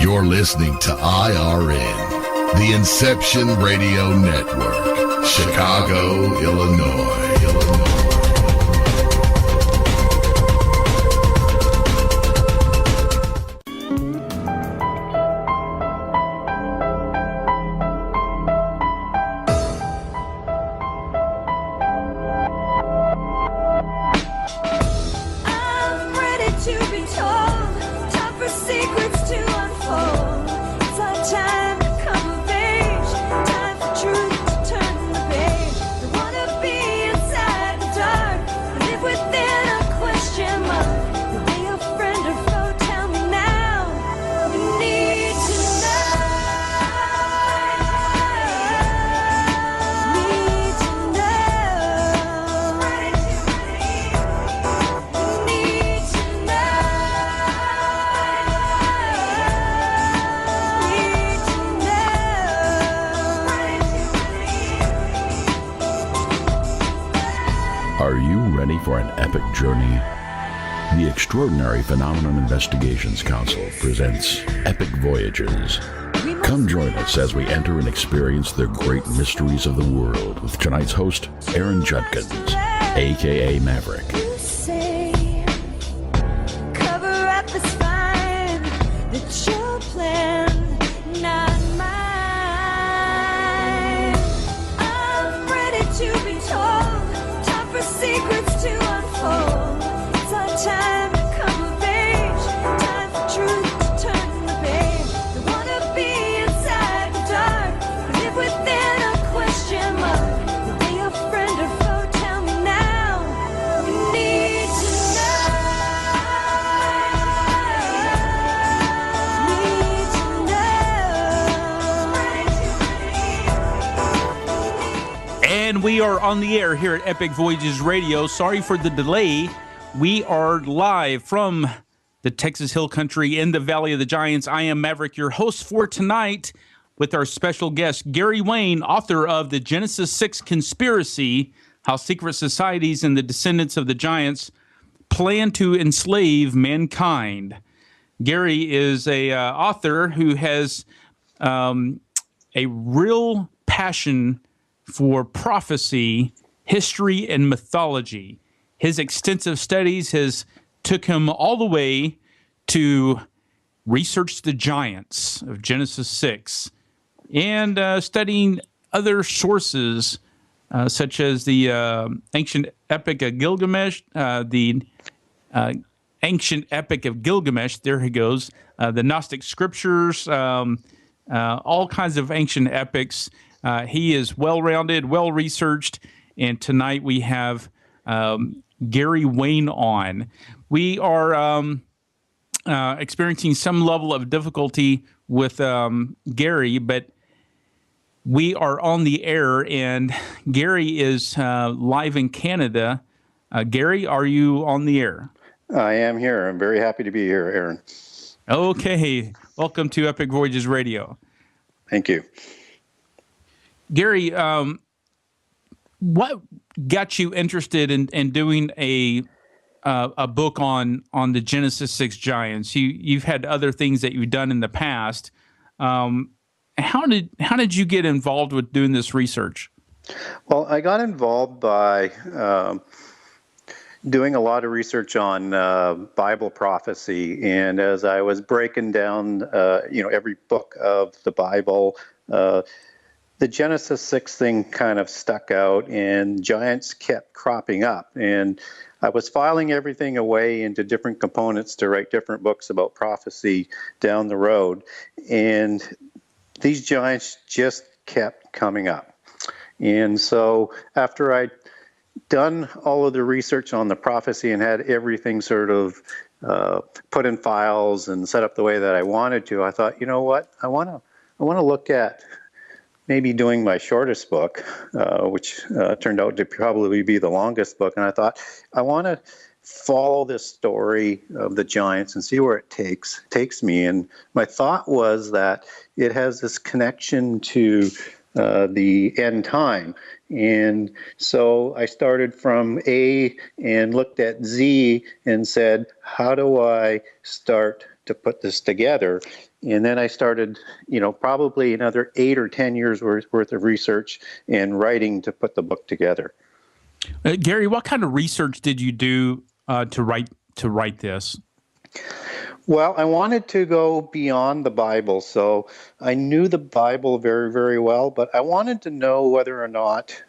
You're listening to IRN, the Inception Radio Network, Chicago, Illinois. For an epic journey? The Extraordinary Phenomenon Investigations Council presents Epic Voyages. Come join us as we enter and experience the great mysteries of the world with tonight's host, Aaron Judkins, a.k.a. Maverick. We are on the air here at Epic Voyages Radio. Sorry for the delay. We are live from the Texas Hill Country in the Valley of the Giants. I am Maverick, your host for tonight, with our special guest, Gary Wayne, author of The Genesis 6 Conspiracy, How Secret Societies and the Descendants of the Giants Plan to Enslave Mankind. Gary is a author who has a real passion for prophecy, history, and mythology. His extensive studies has took him all the way to research the giants of Genesis 6 and studying other sources such as the ancient epic of Gilgamesh, ancient epic of Gilgamesh, there he goes, the Gnostic scriptures, all kinds of ancient epics. He is well-rounded, well-researched, and tonight we have Gary Wayne on. We are experiencing some level of difficulty with Gary, but we are on the air, and Gary is live in Canada. Gary, are you on the air? I am here. I'm very happy to be here, Aaron. Okay. Welcome to Epic Voyages Radio. Thank you. Gary, what got you interested in doing a book on the Genesis 6 giants? You've had other things that you've done in the past. How did you get involved with doing this research? Well, I got involved by doing a lot of research on Bible prophecy, and as I was breaking down, every book of the Bible. The Genesis 6 thing kind of stuck out, and giants kept cropping up. And I was filing everything away into different components to write different books about prophecy down the road. And these giants just kept coming up. And so after I'd done all of the research on the prophecy and had everything sort of put in files and set up the way that I wanted to, I thought, you know what, I want to look at maybe doing my shortest book, which turned out to probably be the longest book. And I thought, I want to follow this story of the giants and see where it takes me. And my thought was that it has this connection to the end time. And so I started from A and looked at Z and said, how do I start to put this together. And then I started, probably another 8 or 10 years worth of research and writing to put the book together. Gary, what kind of research did you do to write this? Well, I wanted to go beyond the Bible. So I knew the Bible very, very well, but I wanted to know whether or not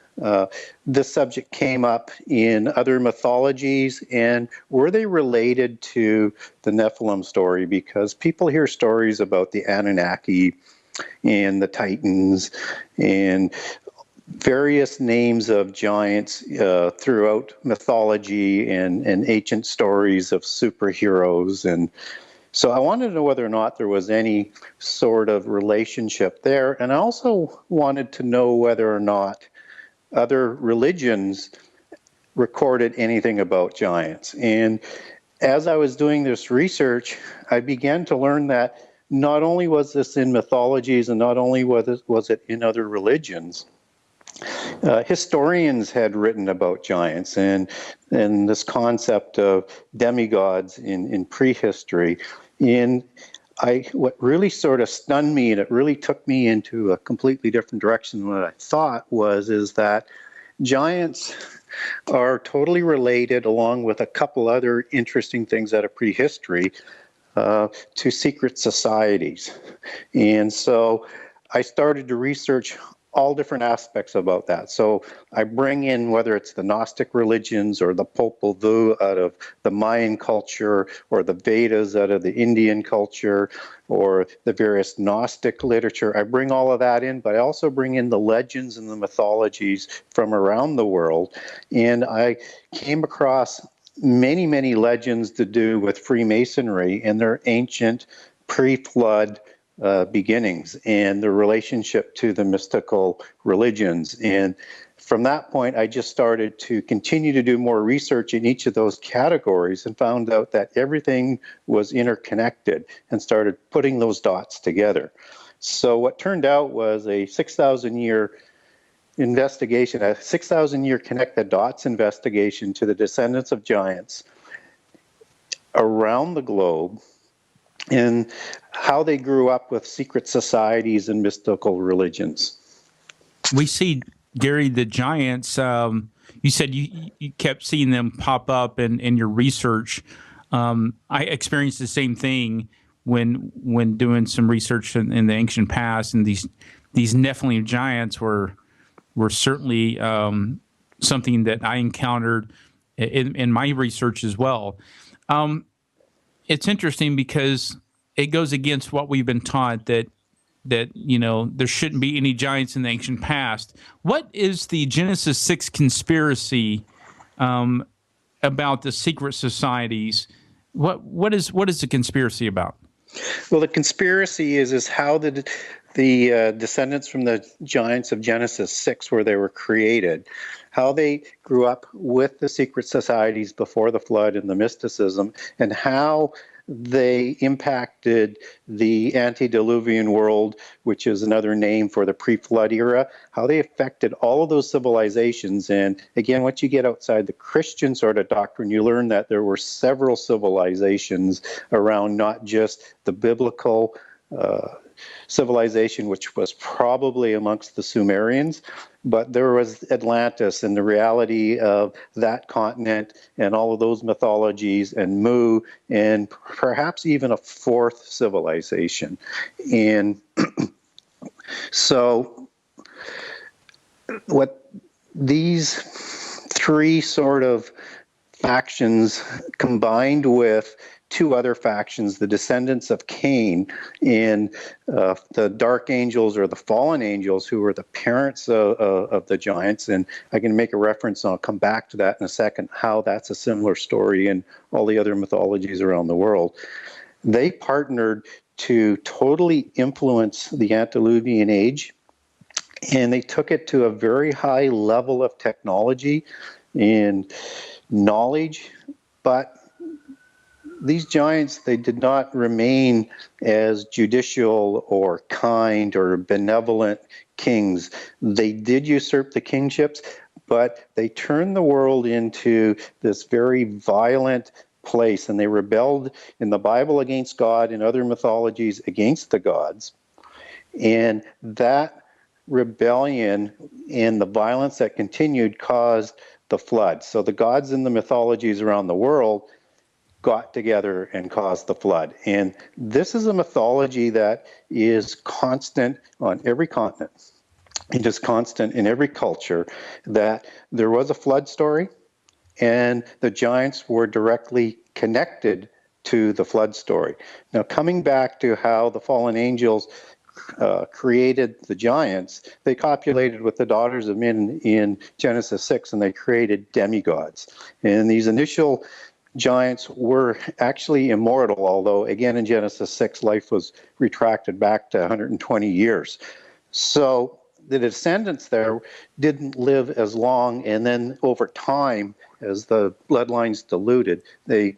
this subject came up in other mythologies, and were they related to the Nephilim story? Because people hear stories about the Anunnaki and the Titans and various names of giants throughout mythology and ancient stories of superheroes. And so I wanted to know whether or not there was any sort of relationship there. And I also wanted to know whether or not other religions recorded anything about giants. And as I was doing this research, I began to learn that not only was this in mythologies and not only was it in other religions, historians had written about giants and this concept of demigods in prehistory. And what really sort of stunned me, and it really took me into a completely different direction than what I thought is that giants are totally related, along with a couple other interesting things out of prehistory, to secret societies. And so I started to research all different aspects about that. So I bring in whether it's the Gnostic religions or the Popol Vuh out of the Mayan culture, or the Vedas out of the Indian culture, or the various Gnostic literature. I bring all of that in, but I also bring in the legends and the mythologies from around the world. And I came across many, many legends to do with Freemasonry and their ancient pre-flood beginnings and the relationship to the mystical religions. And from that point, I just started to continue to do more research in each of those categories and found out that everything was interconnected and started putting those dots together. So what turned out was a 6,000-year investigation, a 6,000-year connected dots investigation to the descendants of giants around the globe, and how they grew up with secret societies and mystical religions. We see, Gary, the giants, you said you kept seeing them pop up in your research. I experienced the same thing when doing some research in the ancient past, and these Nephilim giants were certainly something that I encountered in my research as well. It's interesting because it goes against what we've been taught that there shouldn't be any giants in the ancient past. What is the Genesis 6 conspiracy about the secret societies? What is the conspiracy about? Well, the conspiracy is how the descendants from the giants of Genesis 6, where they were created, how they grew up with the secret societies before the flood and the mysticism, and how they impacted the antediluvian world, which is another name for the pre-flood era, how they affected all of those civilizations. And again, once you get outside the Christian sort of doctrine, you learn that there were several civilizations around, not just the biblical civilization, which was probably amongst the Sumerians, but there was Atlantis and the reality of that continent and all of those mythologies, and Mu, and perhaps even a fourth civilization. And so what these three sort of factions combined with two other factions, the descendants of Cain and the dark angels, or the fallen angels, who were the parents of the giants. And I can make a reference, and I'll come back to that in a second, how that's a similar story in all the other mythologies around the world. They partnered to totally influence the antediluvian age, and they took it to a very high level of technology and knowledge, but these giants, they did not remain as judicial or kind or benevolent kings. They did usurp the kingships, but they turned the world into this very violent place, and they rebelled in the Bible against God, in other mythologies against the gods. And that rebellion and the violence that continued caused the flood. So the gods in the mythologies around the world got together and caused the flood. And this is a mythology that is constant on every continent. It is constant in every culture, that there was a flood story, and the giants were directly connected to the flood story. Now, coming back to how the fallen angels created the giants, they copulated with the daughters of men in Genesis 6, and they created demigods. And these initial giants were actually immortal, although, again, in Genesis 6, life was retracted back to 120 years. So the descendants there didn't live as long, and then over time, as the bloodlines diluted, they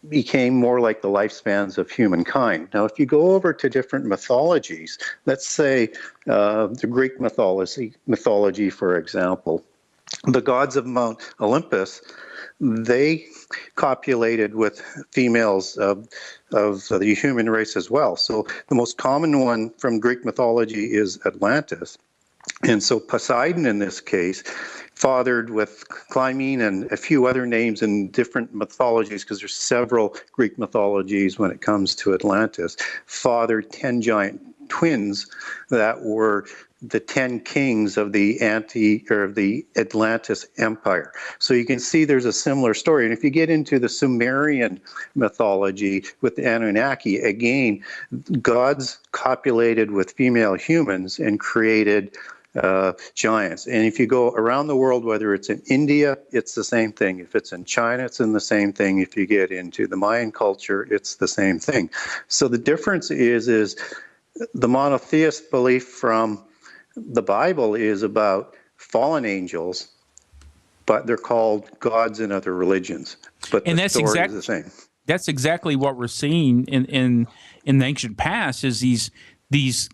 became more like the lifespans of humankind. Now, if you go over to different mythologies, let's say the Greek mythology, for example, the gods of Mount Olympus, they copulated with females of the human race as well. So the most common one from Greek mythology is Atlantis. And so Poseidon, in this case, fathered with Clymene and a few other names in different mythologies, because there's several Greek mythologies when it comes to Atlantis, fathered 10 giant twins that were the 10 kings of the Atlantis Empire. So you can see there's a similar story. And if you get into the Sumerian mythology with the Anunnaki, again, gods copulated with female humans and created giants. And if you go around the world, whether it's in India, it's the same thing. If it's in China, it's in the same thing. If you get into the Mayan culture, it's the same thing. So the difference is the monotheist belief from the Bible is about fallen angels, but they're called gods in other religions. But the story is the same. That's exactly what we're seeing in the ancient past, is these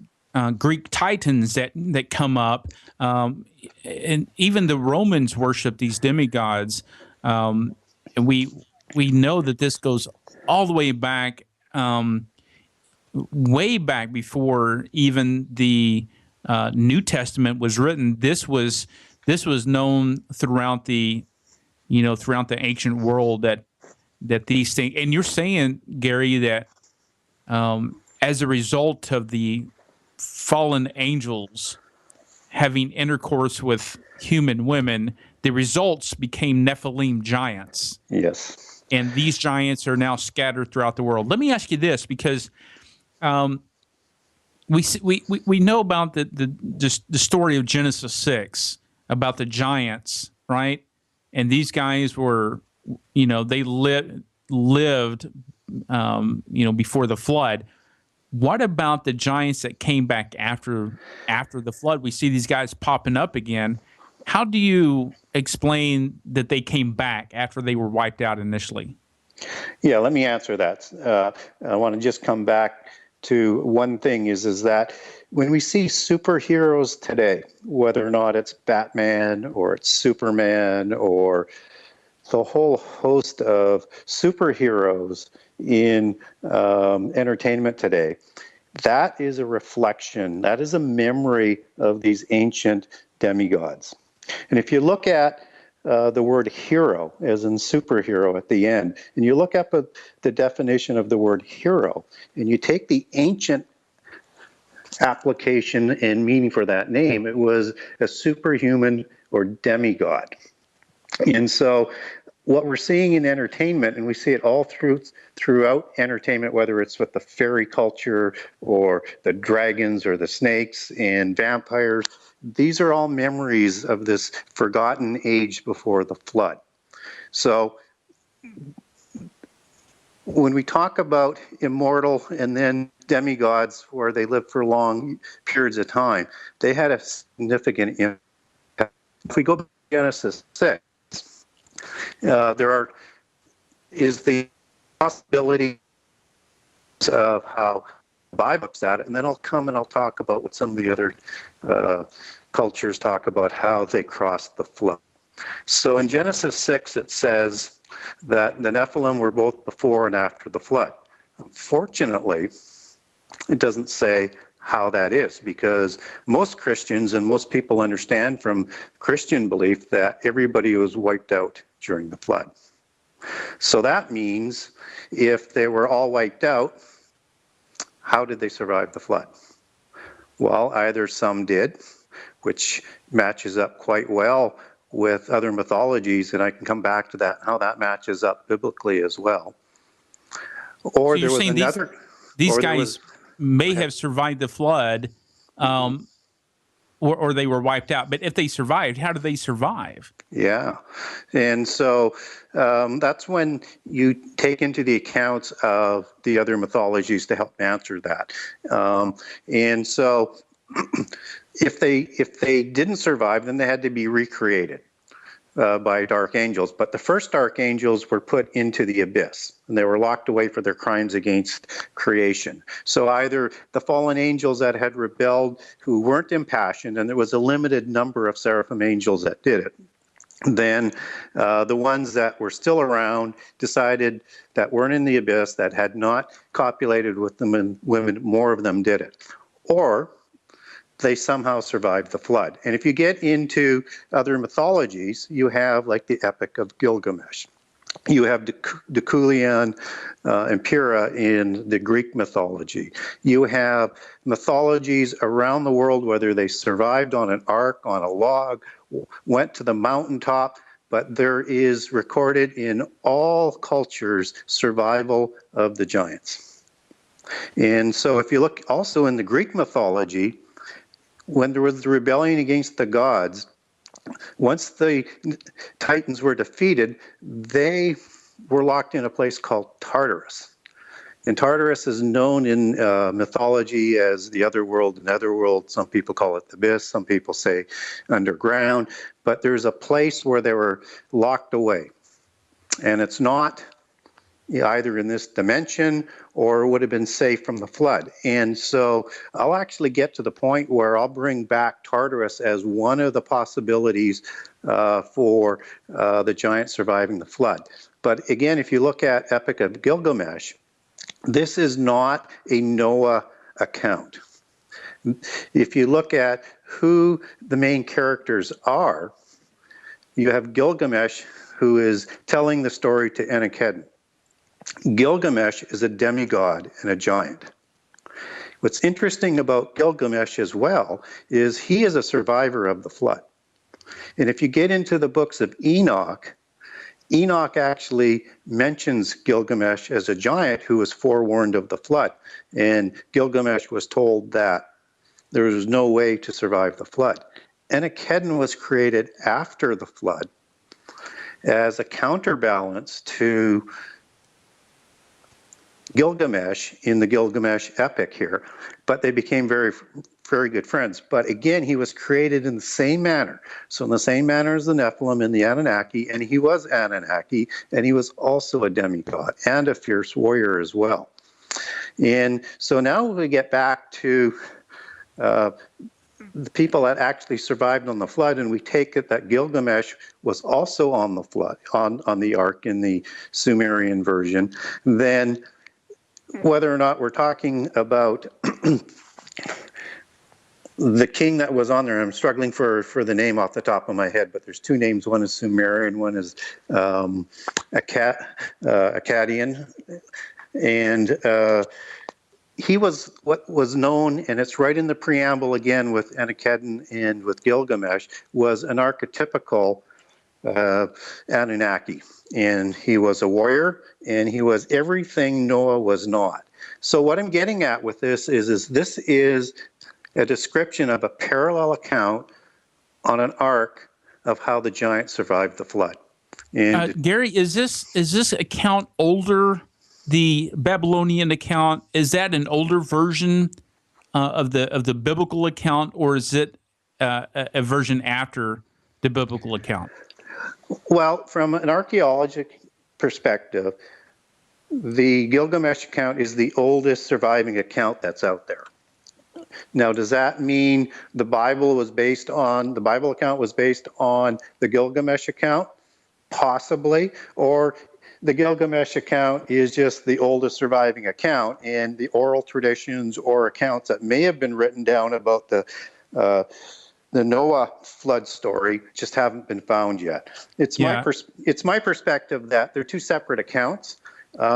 Greek titans that come up, and even the Romans worship these demigods, and we know that this goes all the way back, way back before even the New Testament was written. This was known throughout the ancient world that these things. And you're saying, Gary, that as a result of the fallen angels having intercourse with human women, the results became Nephilim giants. Yes. And these giants are now scattered throughout the world. Let me ask you this, because we know about the story of Genesis 6, about the giants, right? And these guys were, they lived before the flood. What about the giants that came back after the flood? We see these guys popping up again. How do you explain that they came back after they were wiped out initially? Yeah, let me answer that. I want to just come back to one thing is that when we see superheroes today, whether or not it's Batman or it's Superman or the whole host of superheroes in entertainment today, that is a reflection, that is a memory of these ancient demigods. And if you look at the word hero, as in superhero at the end, and you look up at the definition of the word hero, and you take the ancient application and meaning for that name, it was a superhuman or demigod. And so what we're seeing in entertainment, and we see it all throughout entertainment, whether it's with the fairy culture or the dragons or the snakes and vampires, these are all memories of this forgotten age before the flood. So when we talk about immortal and then demigods where they lived for long periods of time, they had a significant impact. If we go to Genesis 6, there is the possibility of how the Bible looks at it, and then I'll come and I'll talk about what some of the other cultures talk about, how they crossed the flood. So in Genesis 6, it says, that the Nephilim were both before and after the flood. Unfortunately, it doesn't say how that is, because most Christians and most people understand from Christian belief that everybody was wiped out during the flood. So that means if they were all wiped out, how did they survive the flood? Well, either some did, which matches up quite well with other mythologies, and I can come back to that, how that matches up biblically as well. Or So there you're was saying another... these guys may have survived the flood, or they were wiped out. But if they survived, how did they survive? Yeah. And so that's when you take into the accounts of the other mythologies to help answer that. And so if they didn't survive, then they had to be recreated by dark angels. But the first dark angels were put into the abyss, and they were locked away for their crimes against creation. So either the fallen angels that had rebelled, who weren't impassioned, and there was a limited number of seraphim angels that did it, then the ones that were still around decided that weren't in the abyss, that had not copulated with them, and women, more of them did it. Or they somehow survived the flood. And if you get into other mythologies, you have like the Epic of Gilgamesh. You have Deucalion and Pyrrha in the Greek mythology. You have mythologies around the world, whether they survived on an ark, on a log, went to the mountaintop, but there is recorded in all cultures survival of the giants. And so if you look also in the Greek mythology, when there was the rebellion against the gods, once the Titans were defeated, they were locked in a place called Tartarus. And Tartarus is known in mythology as the otherworld, netherworld. Some people call it the abyss, some people say underground. But there's a place where they were locked away. And it's not either in this dimension or would have been safe from the flood. And so I'll actually get to the point where I'll bring back Tartarus as one of the possibilities for the giant surviving the flood. But again, if you look at Epic of Gilgamesh, this is not a Noah account. If you look at who the main characters are, you have Gilgamesh, who is telling the story to Enkidu. Gilgamesh is a demigod and a giant. What's interesting about Gilgamesh as well is he is a survivor of the flood. And if you get into the books of Enoch, Enoch actually mentions Gilgamesh as a giant who was forewarned of the flood. And Gilgamesh was told that there was no way to survive the flood. Enkidu was created after the flood as a counterbalance to Gilgamesh in the Gilgamesh epic here, but they became very, very good friends. But again, he was created in the same manner. So in the same manner as the Nephilim and the Anunnaki, and he was Anunnaki, and he was also a demigod and a fierce warrior as well. And so now we get back to the people that actually survived on the flood, and we take it that Gilgamesh was also on the flood, on the ark in the Sumerian version. Then whether or not we're talking about the king that was on there, I'm struggling for the name off the top of my head, but there's two names. One is Sumerian, one is Akkadian. And he was what was known, and it's right in the preamble again with Enkidu and with Gilgamesh, was an archetypical Anunnaki. And he was a warrior, and he was everything Noah was not. So what I'm getting at with this is this is a description of a parallel account on an ark of how the giant survived the flood. And Gary, is this account older? The Babylonian account, is that an older version of the biblical account, or is it a version after the biblical account? Well, from an archaeological perspective, the Gilgamesh account is the oldest surviving account that's out there. Now, does that mean the Bible account was based on the Gilgamesh account? Possibly, or the Gilgamesh account is just the oldest surviving account, and the oral traditions or accounts that may have been written down about the Noah flood story just haven't been found yet. It's my perspective that they're two separate accounts,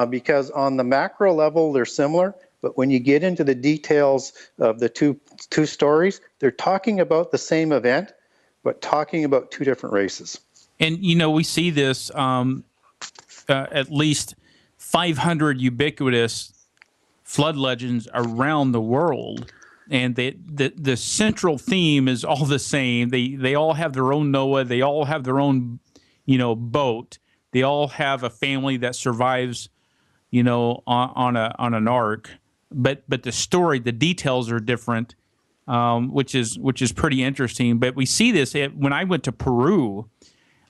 because on the macro level they're similar, but when you get into the details of the two stories, they're talking about the same event, but talking about two different races. And, we see this at least 500 ubiquitous flood legends around the world. And the central theme is all the same. They all have their own Noah. They all have their own, boat. They all have a family that survives, on an ark. But the story, the details are different, which is pretty interesting. But we see this when I went to Peru.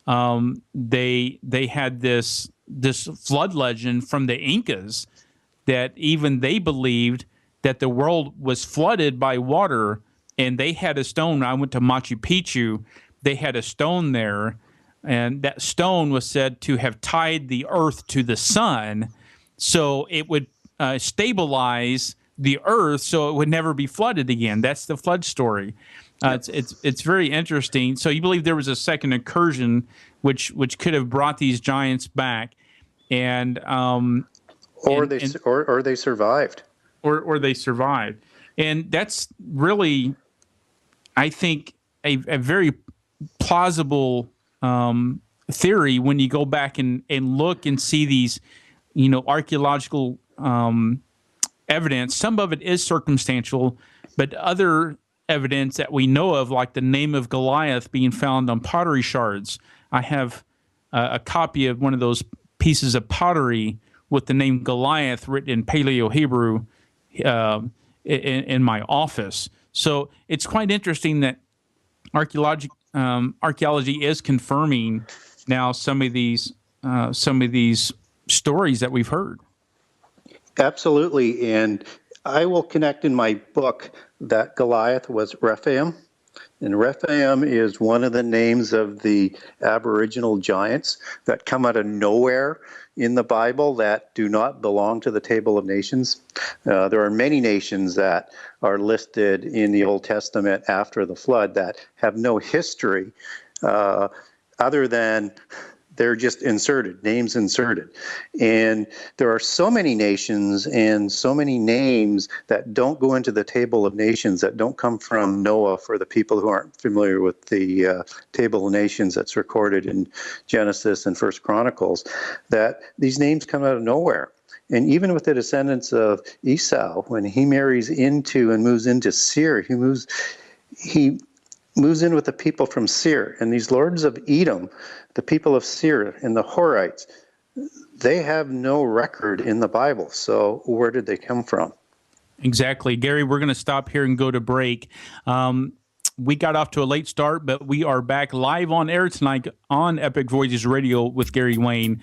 They had this flood legend from the Incas that even they believed that the world was flooded by water, and they had a stone. When I went to Machu Picchu, they had a stone there, and that stone was said to have tied the earth to the sun, so it would stabilize the earth so it would never be flooded again. That's the flood story. It's very interesting. So you believe there was a second incursion, which could have brought these giants back, and or they survived, or they survived, and that's really, I think, a very plausible theory when you go back and look and see these, archaeological evidence. Some of it is circumstantial, but other evidence that we know of, like the name of Goliath being found on pottery shards. I have a copy of one of those pieces of pottery with the name Goliath written in Paleo-Hebrew in my office. So it's quite interesting that archaeology is confirming now some of these stories that we've heard. Absolutely, and I will connect in my book that Goliath was Rephaim, and Rephaim is one of the names of the Aboriginal giants that come out of nowhere in the Bible that do not belong to the Table of Nations. There are many nations that are listed in the Old Testament after the flood that have no history other than they're just names inserted. And there are so many nations and so many names that don't go into the Table of Nations, that don't come from Noah, for the people who aren't familiar with the Table of Nations that's recorded in Genesis and First Chronicles, that these names come out of nowhere. And even with the descendants of Esau, when he marries into and moves into Seir, he moves in with the people from Seir. And these lords of Edom, the people of Seir and the Horites, they have no record in the Bible. So where did they come from? Exactly. Gary, we're going to stop here and go to break. We got off to a late start, but we are back live on air tonight on Epic Voyages Radio with Gary Wayne.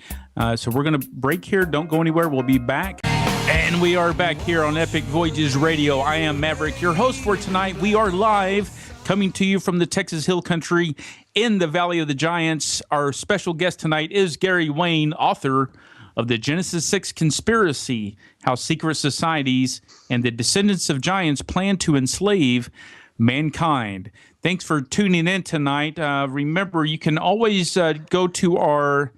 So we're going to break here. Don't go anywhere. We'll be back. And we are back here on Epic Voyages Radio. I am Maverick, your host for tonight. We are live, coming to you from the Texas Hill Country in the Valley of the Giants. Our special guest tonight is Gary Wayne, author of the Genesis 6 Conspiracy, How Secret Societies and the Descendants of Giants Plan to Enslave Mankind. Thanks for tuning in tonight. Remember, you can always go to our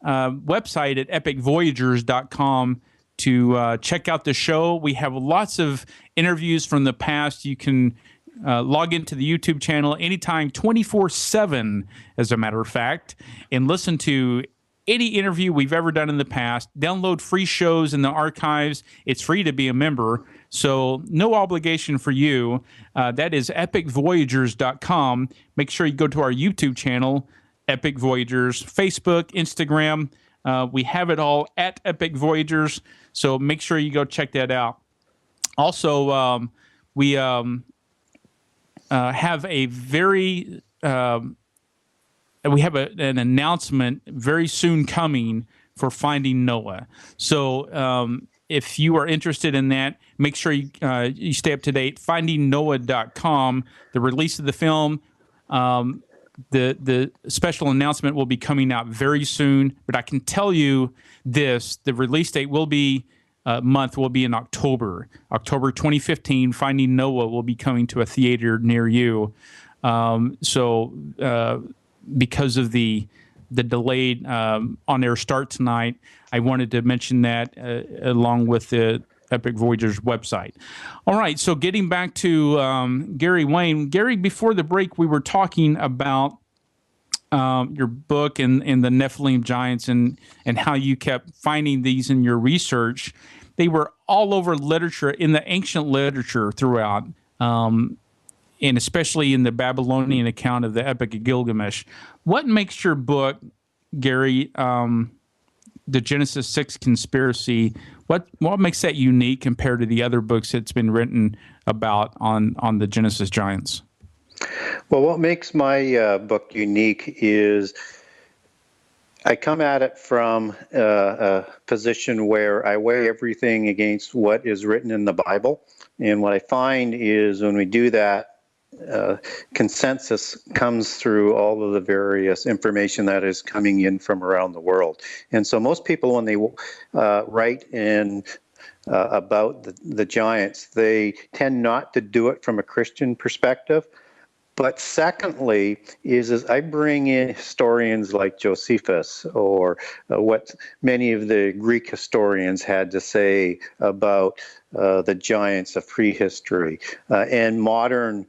website at epicvoyagers.com to check out the show. We have lots of interviews from the past. You can log into the YouTube channel anytime, 24/7, as a matter of fact, and listen to any interview we've ever done in the past. Download free shows in the archives. It's free to be a member, so no obligation for you. That is epicvoyagers.com. Make sure you go to our YouTube channel, Epic Voyagers, Facebook, Instagram. We have it all at Epic Voyagers, so make sure you go check that out. Also, we have a very an announcement very soon coming for Finding Noah. So if you are interested in that, make sure you stay up to date. FindingNoah.com, the release of the film. the special announcement will be coming out very soon, but I can tell you this: the release date will be month will be in October 2015. Finding Noah will be coming to a theater near you. So because of the delayed on-air start tonight, I wanted to mention that along with the Epic Voyagers website. All right, so getting back to Gary Wayne. Gary, before the break, we were talking about your book and the Nephilim giants and how you kept finding these in your research. They were all over literature, in the ancient literature throughout, and especially in the Babylonian account of the Epic of Gilgamesh. What makes your book, Gary, the Genesis 6 conspiracy, what makes that unique compared to the other books that's been written about on the Genesis giants? Well, what makes my book unique is I come at it from a position where I weigh everything against what is written in the Bible. And what I find is when we do that, consensus comes through all of the various information that is coming in from around the world. And so most people, when they write in about the giants, they tend not to do it from a Christian perspective. But secondly, is I bring in historians like Josephus or what many of the Greek historians had to say about the giants of prehistory and modern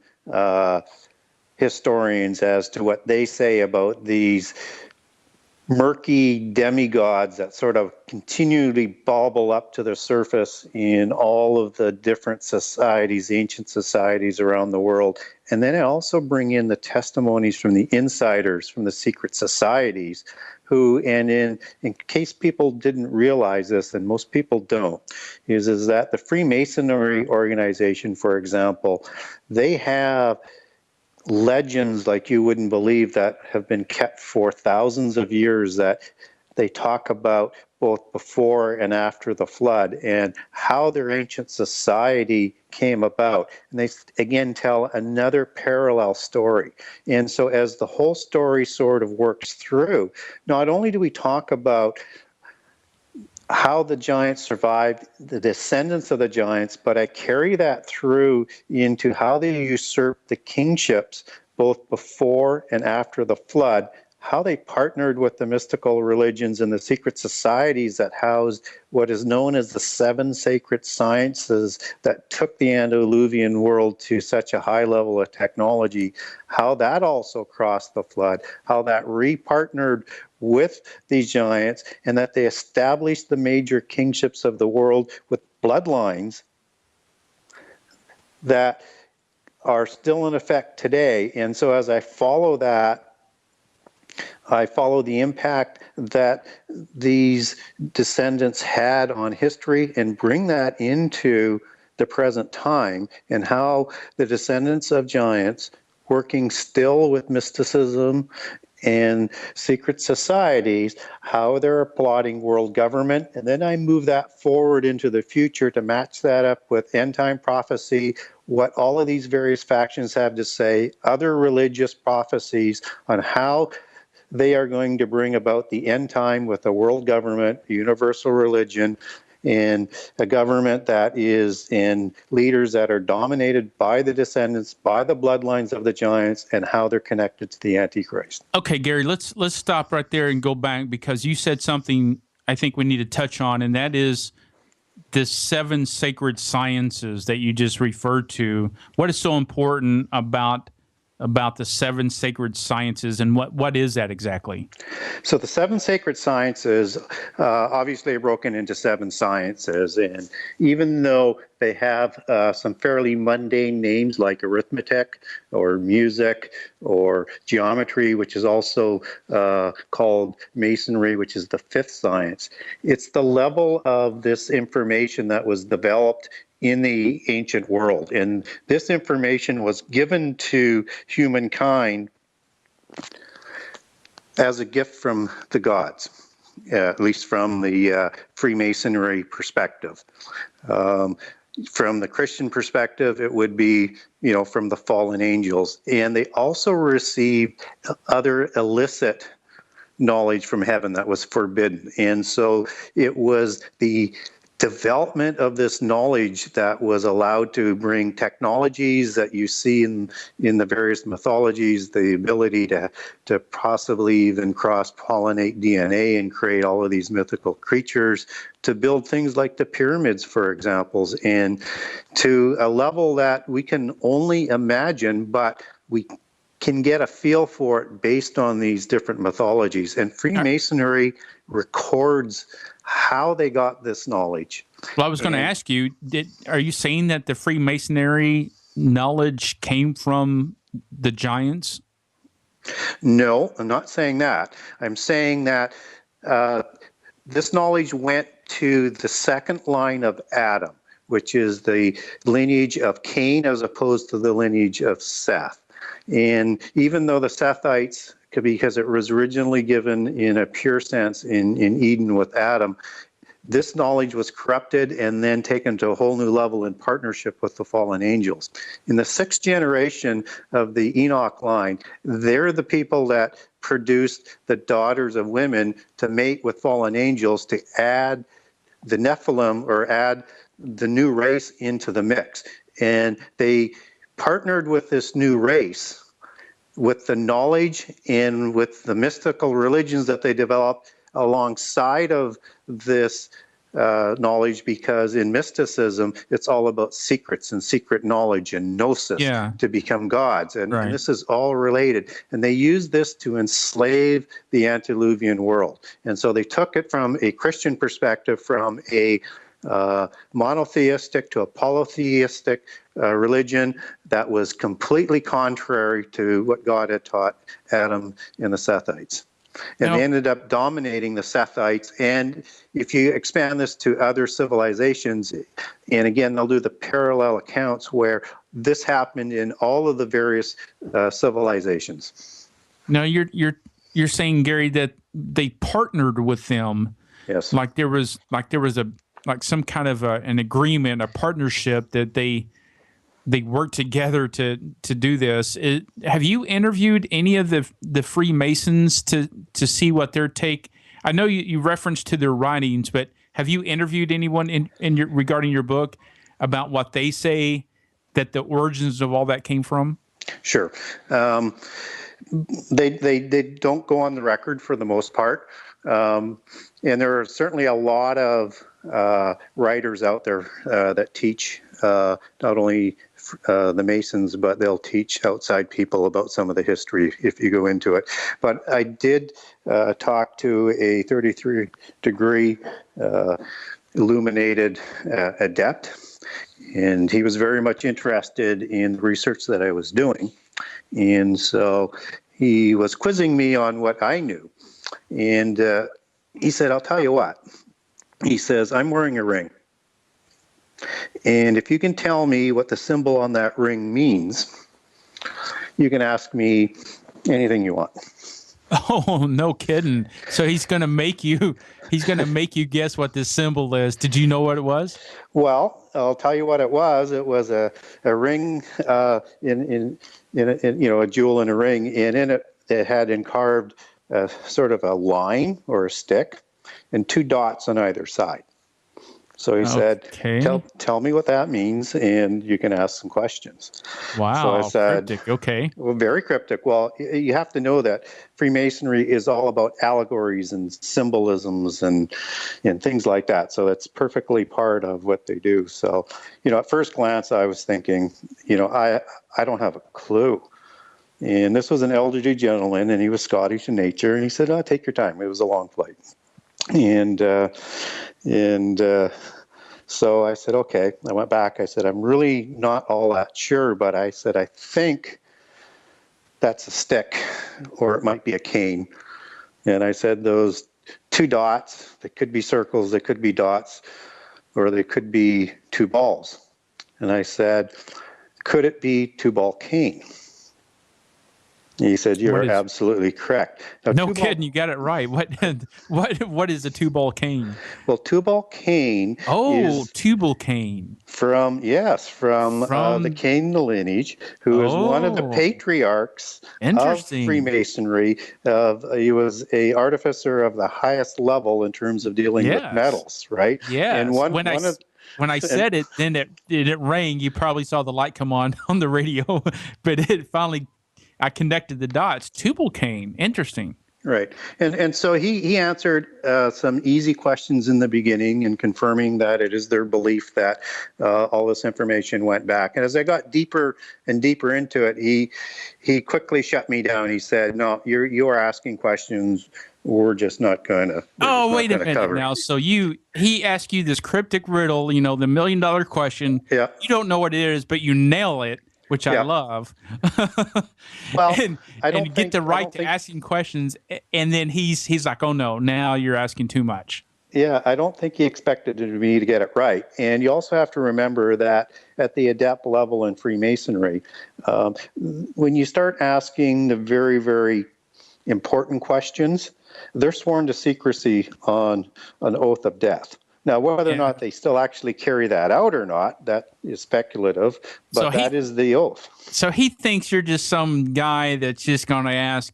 historians as to what they say about these murky demigods that sort of continually bobble up to the surface in all of the different societies, ancient societies around the world. And then I also bring in the testimonies from the insiders, from the secret societies, who, and in case people didn't realize this, and most people don't, is that the Freemasonry organization, for example, they have legends like you wouldn't believe that have been kept for thousands of years that they talk about both before and after the flood and how their ancient society came about. And they again tell another parallel story. And so as the whole story sort of works through, not only do we talk about how the giants survived, the descendants of the giants, but I carry that through into how they usurped the kingships both before and after the flood, how they partnered with the mystical religions and the secret societies that housed what is known as the 7 sacred sciences that took the antediluvian world to such a high level of technology, how that also crossed the flood, how that repartnered with these giants, and that they established the major kingships of the world with bloodlines that are still in effect today. And so as I follow that, I follow the impact that these descendants had on history and bring that into the present time, and how the descendants of giants, working still with mysticism and secret societies, how they're plotting world government. And then I move that forward into the future to match that up with end time prophecy, what all of these various factions have to say, other religious prophecies on how they are going to bring about the end time with a world government, a universal religion, and a government that is in leaders that are dominated by the descendants, by the bloodlines of the giants, and how they're connected to the Antichrist. Okay, Gary, let's stop right there and go back, because you said something I think we need to touch on, and that is the 7 sacred sciences that you just referred to. What is so important about the 7 sacred sciences, and what is that exactly? So the 7 sacred sciences obviously are broken into 7 sciences, and even though they have some fairly mundane names like arithmetic or music or geometry, which is also called masonry, which is the 5th science, it's the level of this information that was developed in the ancient world. And this information was given to humankind as a gift from the gods, at least from the Freemasonry perspective. From the Christian perspective, it would be, from the fallen angels. And they also received other illicit knowledge from heaven that was forbidden. And so it was the development of this knowledge that was allowed to bring technologies that you see in the various mythologies, the ability to possibly even cross-pollinate DNA and create all of these mythical creatures, to build things like the pyramids, for examples, and to a level that we can only imagine, but we can get a feel for it based on these different mythologies. And Freemasonry records how they got this knowledge. Well, I was going to ask you, are you saying that the Freemasonry knowledge came from the giants? No, I'm not saying that. I'm saying that this knowledge went to the second line of Adam, which is the lineage of Cain as opposed to the lineage of Seth. And even though the Sethites, because it was originally given in a pure sense in Eden with Adam, this knowledge was corrupted and then taken to a whole new level in partnership with the fallen angels. In the sixth generation of the Enoch line, they're the people that produced the daughters of women to mate with fallen angels to add the Nephilim, or add the new race into the mix. And they partnered with this new race with the knowledge and with the mystical religions that they developed alongside of this knowledge, because in mysticism, it's all about secrets and secret knowledge and gnosis to become gods. And this is all related. And they used this to enslave the antediluvian world. And so they took it from a Christian perspective, from a monotheistic to a polytheistic religion that was completely contrary to what God had taught Adam and the Sethites. And they ended up dominating the Sethites. And if you expand this to other civilizations, and again, they'll do the parallel accounts where this happened in all of the various civilizations. Now, you're saying, Gary, that they partnered with them. Yes. Like there was some kind of an agreement, a partnership that they worked together to do this. Have you interviewed any of the Freemasons to see what their take? I know you referenced to their writings, but have you interviewed anyone regarding your book about what they say that the origins of all that came from? Sure. They don't go on the record for the most part. And there are certainly a lot of writers out there that teach not only the Masons, but they'll teach outside people about some of the history if you go into it. But I did talk to a 33-degree illuminated adept, and he was very much interested in the research that I was doing. And so he was quizzing me on what I knew. And he said, I'll tell you what. He says, I'm wearing a ring. And if you can tell me what the symbol on that ring means, you can ask me anything you want. Oh, no kidding. So he's going to make you guess what this symbol is. Did you know what it was? Well, I'll tell you what it was. It was a ring in a jewel in a ring, and in it had encarved sort of a line or a stick and two dots on either side. So he said, tell me what that means, and you can ask some questions. Wow. So I said, cryptic. Okay. Well, very cryptic. Well, you have to know that Freemasonry is all about allegories and symbolisms and things like that. So that's perfectly part of what they do. So, at first glance, I was thinking, I don't have a clue. And this was an elderly gentleman, and he was Scottish in nature. And he said, take your time. It was a long flight. So I said, okay. I went back. I said, I'm really not all that sure, but I said, I think that's a stick, or it might be a cane. And I said, those two dots, they could be circles, they could be dots, or they could be two balls. And I said, could it be two-ball cane? He said, "You're absolutely correct." Now, no kidding, you got it right. What is a tubal cain? Well, tubal cain is tubal cain from the Cain lineage, who is one of the patriarchs of Freemasonry. He was a artificer of the highest level in terms of dealing with metals, right? Yeah. And when I said it, then it rang. You probably saw the light come on the radio, but it finally, I connected the dots. Tubal cain, interesting. Right. And so he answered some easy questions in the beginning and confirming that it is their belief that all this information went back. And as I got deeper and deeper into it, he quickly shut me down. He said, "No, you are asking questions we're just not going to wait a minute now. So he asked you this cryptic riddle, the $1 million question. Yeah. You don't know what it is, but you nail it, which I love. Well, and get the right to asking questions, and then he's like, "Oh no, now you're asking too much." Yeah, I don't think he expected me to get it right. And you also have to remember that at the adept level in Freemasonry, when you start asking the very, very important questions, they're sworn to secrecy on an oath of death. Now, whether or not they still actually carry that out or not, that is speculative, but that is the oath. So he thinks you're just some guy that's just going to ask,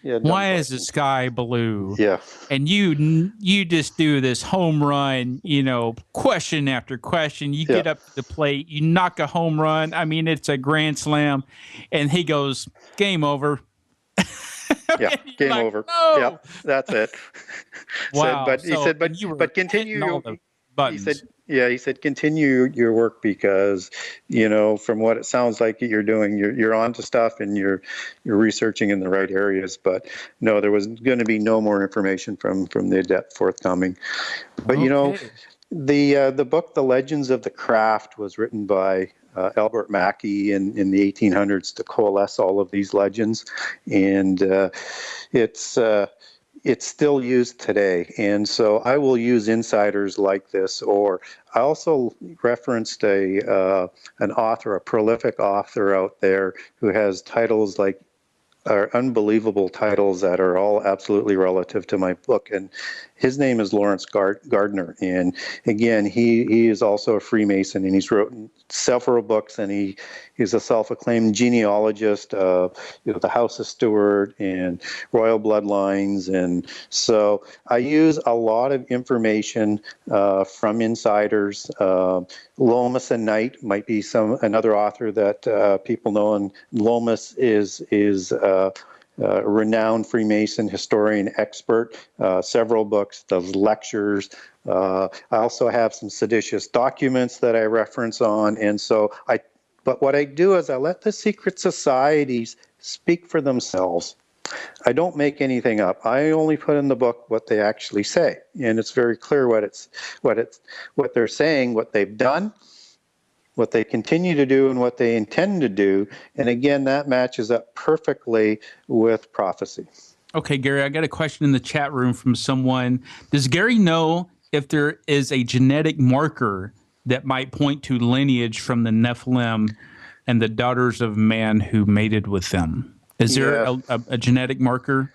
why is the sky blue? Yeah. And you just do this home run, question after question. You get up to the plate, you knock a home run. I mean, it's a grand slam. And he goes, "Game over." Yeah, game over. No. Yeah, that's it. Wow. But continue. He said continue your work because, from what it sounds like you're doing, you're onto stuff and you're researching in the right areas. But no, there was going to be no more information from the adept forthcoming. But the book, The Legends of the Craft, was written by Albert Mackey in the 1800s to coalesce all of these legends, and it's still used today. And so I will use insiders like this, or I also referenced an author, a prolific author out there who has titles like are unbelievable titles that are all absolutely relative to my book. And his name is Lawrence Gardner. And again, he is also a Freemason, and he's written several books, and he's a self-acclaimed genealogist, the House of Stuart and Royal Bloodlines. And so I use a lot of information from insiders. Lomas and Knight might be another author that people know, and Lomas is a renowned Freemason historian expert, several books, does lectures. I also have some seditious documents that I reference on. And so but what I do is I let the secret societies speak for themselves. I don't make anything up. I only put in the book what they actually say. And it's very clear what they're saying, what they've done, what they continue to do, and what they intend to do. And again, that matches up perfectly with prophecy. Okay, Gary, I got a question in the chat room from someone. Does Gary know if there is a genetic marker that might point to lineage from the Nephilim and the daughters of man who mated with them? Is there a genetic marker?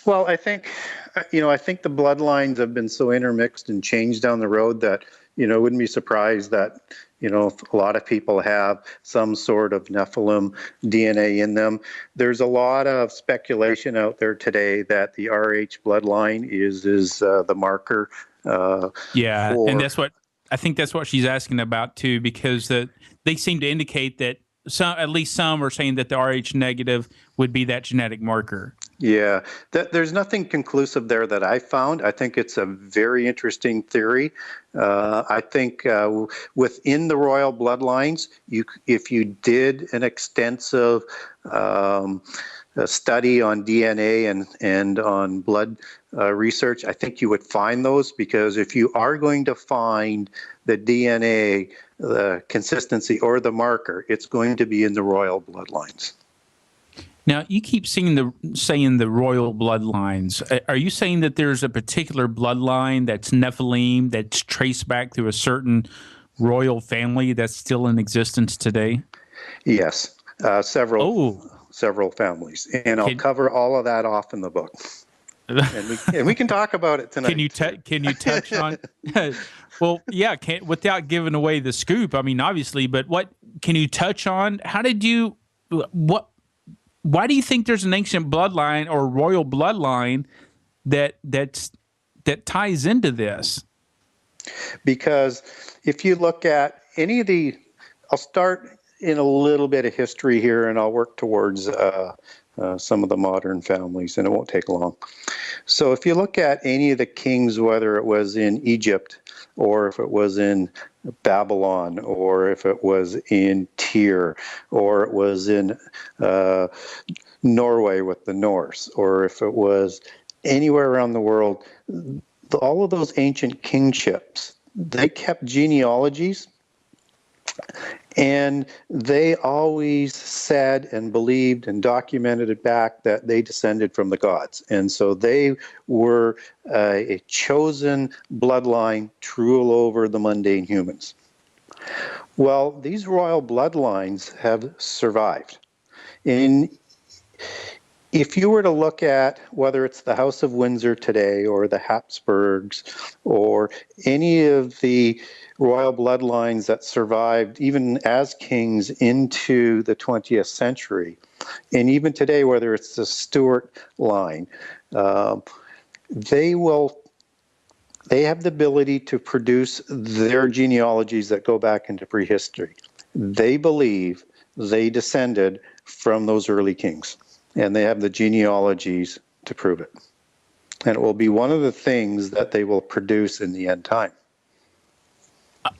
Well, I think the bloodlines have been so intermixed and changed down the road that, wouldn't be surprised that, a lot of people have some sort of Nephilim DNA in them. There's a lot of speculation out there today that the RH bloodline is the marker. And I think that's what she's asking about too, because they seem to indicate that at least some are saying that the RH negative would be that genetic marker. Yeah, there's nothing conclusive there that I found. I think it's a very interesting theory. I think within the royal bloodlines, if you did an extensive study on DNA and on blood research, I think you would find those, because if you are going to find the DNA, the consistency or the marker, it's going to be in the royal bloodlines. Now, you keep saying the royal bloodlines. Are you saying that there's a particular bloodline that's Nephilim that's traced back through a certain royal family that's still in existence today? Yes, several. several families, and I'll cover all of that off in the book. And we can talk about it tonight. Can you touch on? Well, yeah, without giving away the scoop. I mean, obviously, but what can you touch on? How did you? Why do you think there's an ancient bloodline or royal bloodline that ties into this? Because if you look at any of I'll start in a little bit of history here, and I'll work towards some of the modern families, and it won't take long. So if you look at any of the kings, whether it was in Egypt or if it was in Babylon or if it was in Tyre or it was in Norway with the Norse, or if it was anywhere around the world, all of those ancient kingships, they kept genealogies. And they always said and believed and documented it back that they descended from the gods. And so they were a chosen bloodline to rule over the mundane humans. Well, these royal bloodlines have survived. And if you were to look at whether it's the House of Windsor today or the Habsburgs or any of the royal bloodlines that survived even as kings into the 20th century, and even today, whether it's the Stuart line, they have the ability to produce their genealogies that go back into prehistory. They believe they descended from those early kings, and they have the genealogies to prove it. And it will be one of the things that they will produce in the end time.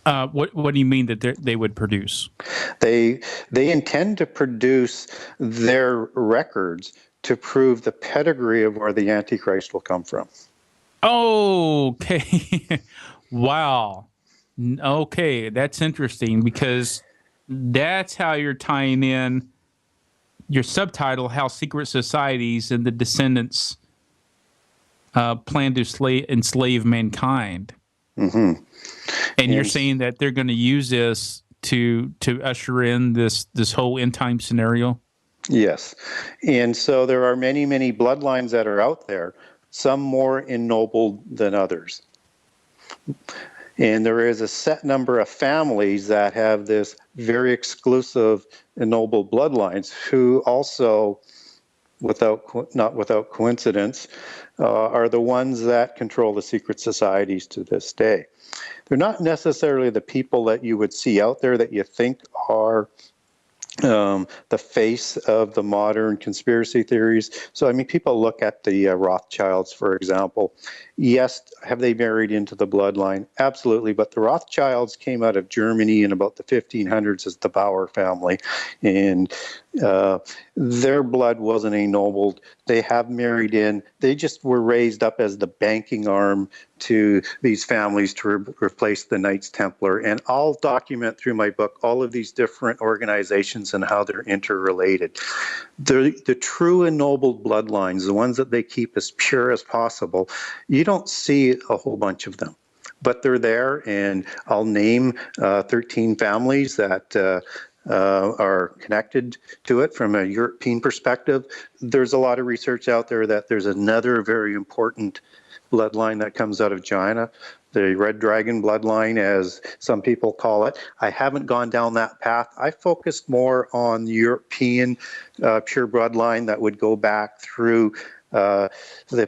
What do you mean that they would produce? They intend to produce their records to prove the pedigree of where the Antichrist will come from. Okay. Wow. Okay, that's interesting, because that's how you're tying in your subtitle, How Secret Societies and the Descendants Plan to Enslave Mankind. Mm-hmm. And you're saying that they're going to use this to usher in this whole end time scenario? Yes. And so there are many, many bloodlines that are out there, some more ennobled than others. And there is a set number of families that have this very exclusive ennobled bloodlines who also, not without coincidence, are the ones that control the secret societies to this day. They're not necessarily the people that you would see out there that you think are the face of the modern conspiracy theories. So, I mean, people look at the Rothschilds, for example. Yes, have they married into the bloodline? Absolutely. But the Rothschilds came out of Germany in about the 1500s as the Bauer family. And their blood wasn't ennobled. They have married in. They just were raised up as the banking arm to these families to replace the Knights Templar. And I'll document through my book all of these different organizations and how they're interrelated. The true ennobled bloodlines, the ones that they keep as pure as possible, you don't see a whole bunch of them. But they're there, and I'll name 13 families that are connected to it from a European perspective. There's a lot of research out there that there's another very important bloodline that comes out of China, the Red Dragon bloodline, as some people call it. I haven't gone down that path. I focused more on the European pure bloodline that would go back through the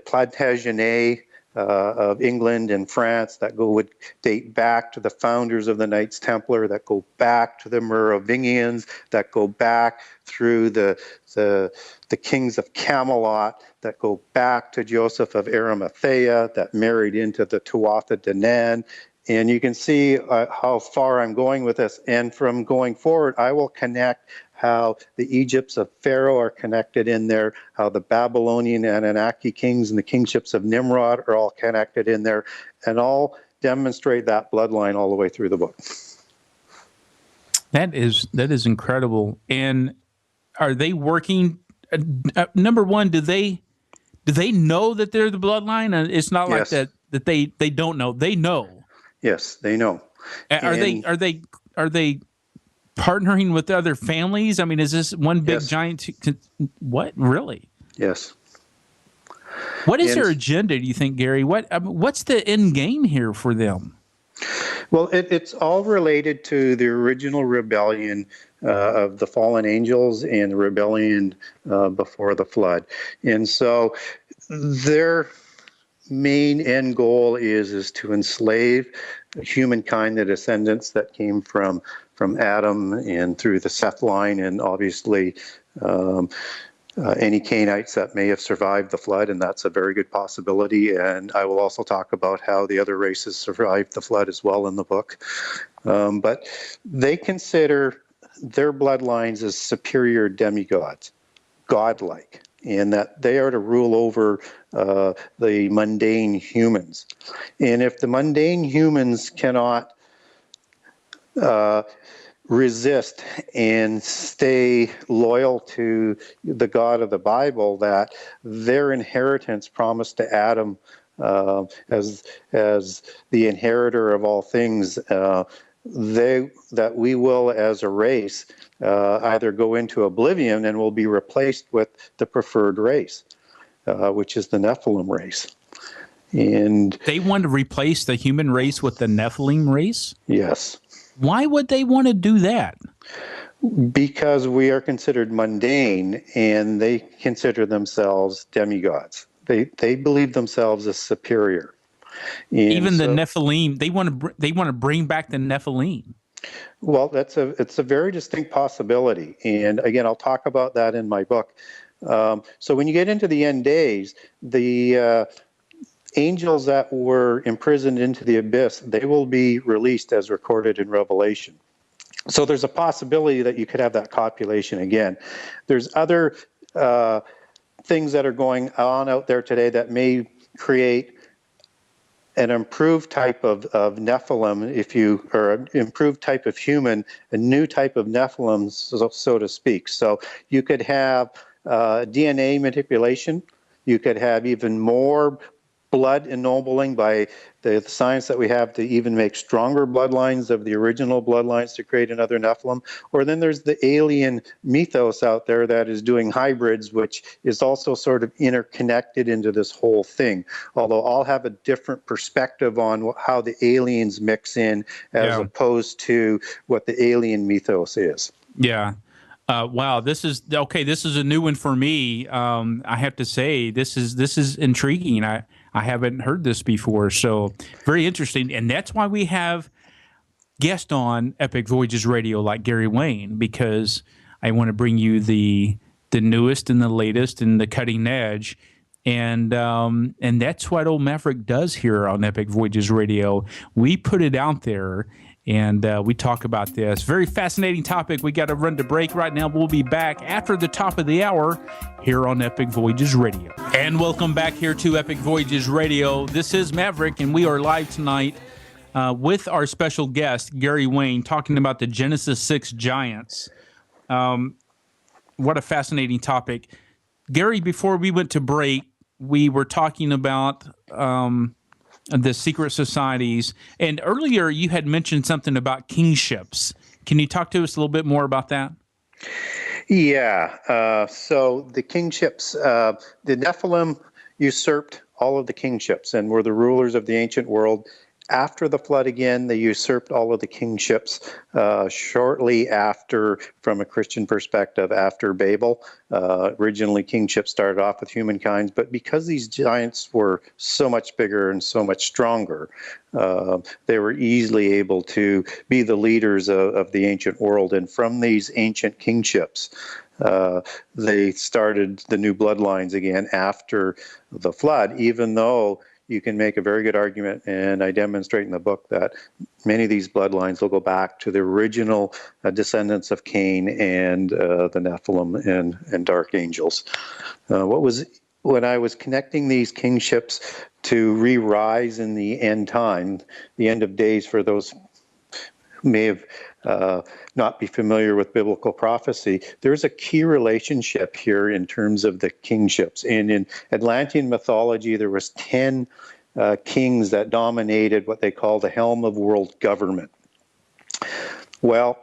Plantagenet of England and France, that would date back to the founders of the Knights Templar, that go back to the Merovingians, that go back through the kings of Camelot, that go back to Joseph of Arimathea, that married into the Tuatha De Danann. And you can see how far I'm going with this. And from going forward, I will connect how the Egypts of Pharaoh are connected in there, how the Babylonian and Anunnaki kings and the kingships of Nimrod are all connected in there, and I'll demonstrate that bloodline all the way through the book. That is incredible. And are they working? Number one, do they know that they're the bloodline? It's not like Yes. that they don't know. They know. Yes, they know. Are they partnering with other families? I mean, is this one big Yes. giant? What really? Yes. What is And- their agenda? Do you think, Gary? What's the end game here for them? Well, it's all related to the original rebellion of the fallen angels and the rebellion before the flood. And so their main end goal is to enslave humankind, the descendants that came from Adam and through the Seth line, and obviously any Canaanites that may have survived the flood, and that's a very good possibility. And I will also talk about how the other races survived the flood as well in the book. But they consider their bloodlines as superior demigods, godlike, and that they are to rule over the mundane humans. And if the mundane humans cannot resist and stay loyal to the God of the Bible, that their inheritance promised to Adam as the inheritor of all things, that we will, as a race, either go into oblivion and will be replaced with the preferred race, which is the Nephilim race. And They want to replace the human race with the Nephilim race? yes. Why would they want to do that? Because we are considered mundane, and they consider themselves demigods. They believe themselves as superior. And Even the so- Nephilim, they want to bring back the Nephilim. Well, it's a very distinct possibility, and again, I'll talk about that in my book. So when you get into the end days, the angels that were imprisoned into the abyss, they will be released as recorded in Revelation. So there's a possibility that you could have that copulation again. There's other things that are going on out there today that may create an improved type of Nephilim, or an improved type of human, a new type of Nephilim, so to speak. So you could have DNA manipulation. You could have even more blood ennobling by the science that we have to even make stronger bloodlines of the original bloodlines to create another Nephilim. Or then there's the alien mythos out there that is doing hybrids, which is also sort of interconnected into this whole thing. Although I'll have a different perspective on how the aliens mix in as opposed to what the alien mythos is. Yeah. Wow, this is a new one for me. I have to say, this is intriguing. I haven't heard this before, so very interesting. And that's why we have guests on Epic Voyages Radio like Gary Wayne, because I want to bring you the newest and the latest and the cutting edge. And that's what old Maverick does here on Epic Voyages Radio. We put it out there, and we talk about this. Very fascinating topic. We got to run to break right now. We'll be back after the top of the hour here on Epic Voyages Radio. And welcome back here to Epic Voyages Radio. This is Maverick, and we are live tonight with our special guest, Gary Wayne, talking about the Genesis 6 giants. What a fascinating topic. Gary, before we went to break, we were talking about the secret societies. And earlier you had mentioned something about kingships. Can you talk to us a little bit more about that? Yeah. So the kingships, the Nephilim usurped all of the kingships and were the rulers of the ancient world. After the flood again, they usurped all of the kingships shortly after, from a Christian perspective, after Babel. Originally, kingship started off with humankind, but because these giants were so much bigger and so much stronger, they were easily able to be the leaders of the ancient world. And from these ancient kingships, they started the new bloodlines again after the flood, even though you can make a very good argument, and I demonstrate in the book that many of these bloodlines will go back to the original descendants of Cain and the Nephilim and dark angels. When I was connecting these kingships to re-rise in the end time, the end of days, for those who may have not be familiar with biblical prophecy, there's a key relationship here in terms of the kingships. And in Atlantean mythology, there was 10 kings that dominated what they call the helm of world government. Well,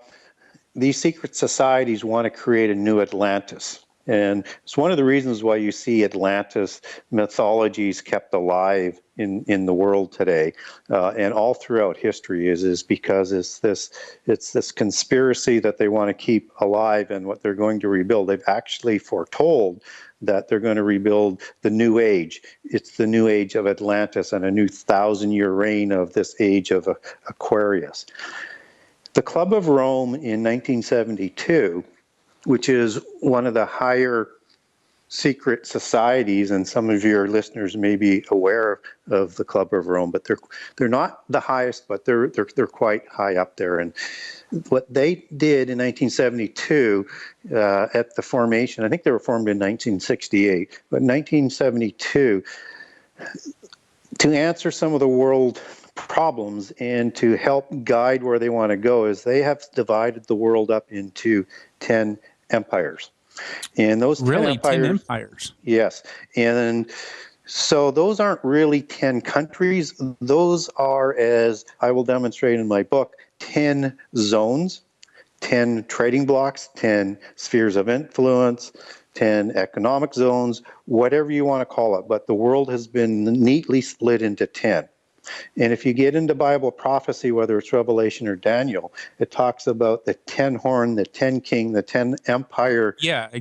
these secret societies want to create a new Atlantis. And it's one of the reasons why you see Atlantis mythologies kept alive in the world today, and all throughout history is because it's this conspiracy that they want to keep alive and what they're going to rebuild. They've actually foretold that they're going to rebuild the new age. It's the new age of Atlantis and a new 1,000-year reign of this age of Aquarius. The Club of Rome in 1972, which is one of the higher secret societies, and some of your listeners may be aware of the Club of Rome, but they're not the highest, but they're quite high up there. And what they did in 1972 at the formation, I think they were formed in 1968, but 1972, to answer some of the world problems and to help guide where they want to go, is they have divided the world up into 10 empires. And those 10 really empires, 10 empires. Yes. And so those aren't really 10 countries. Those are, as I will demonstrate in my book, 10 zones, 10 trading blocks, 10 spheres of influence, 10 economic zones, whatever you want to call it. But the world has been neatly split into 10. And if you get into Bible prophecy, whether it's Revelation or Daniel, it talks about the 10 horn, the 10 king, the 10 empire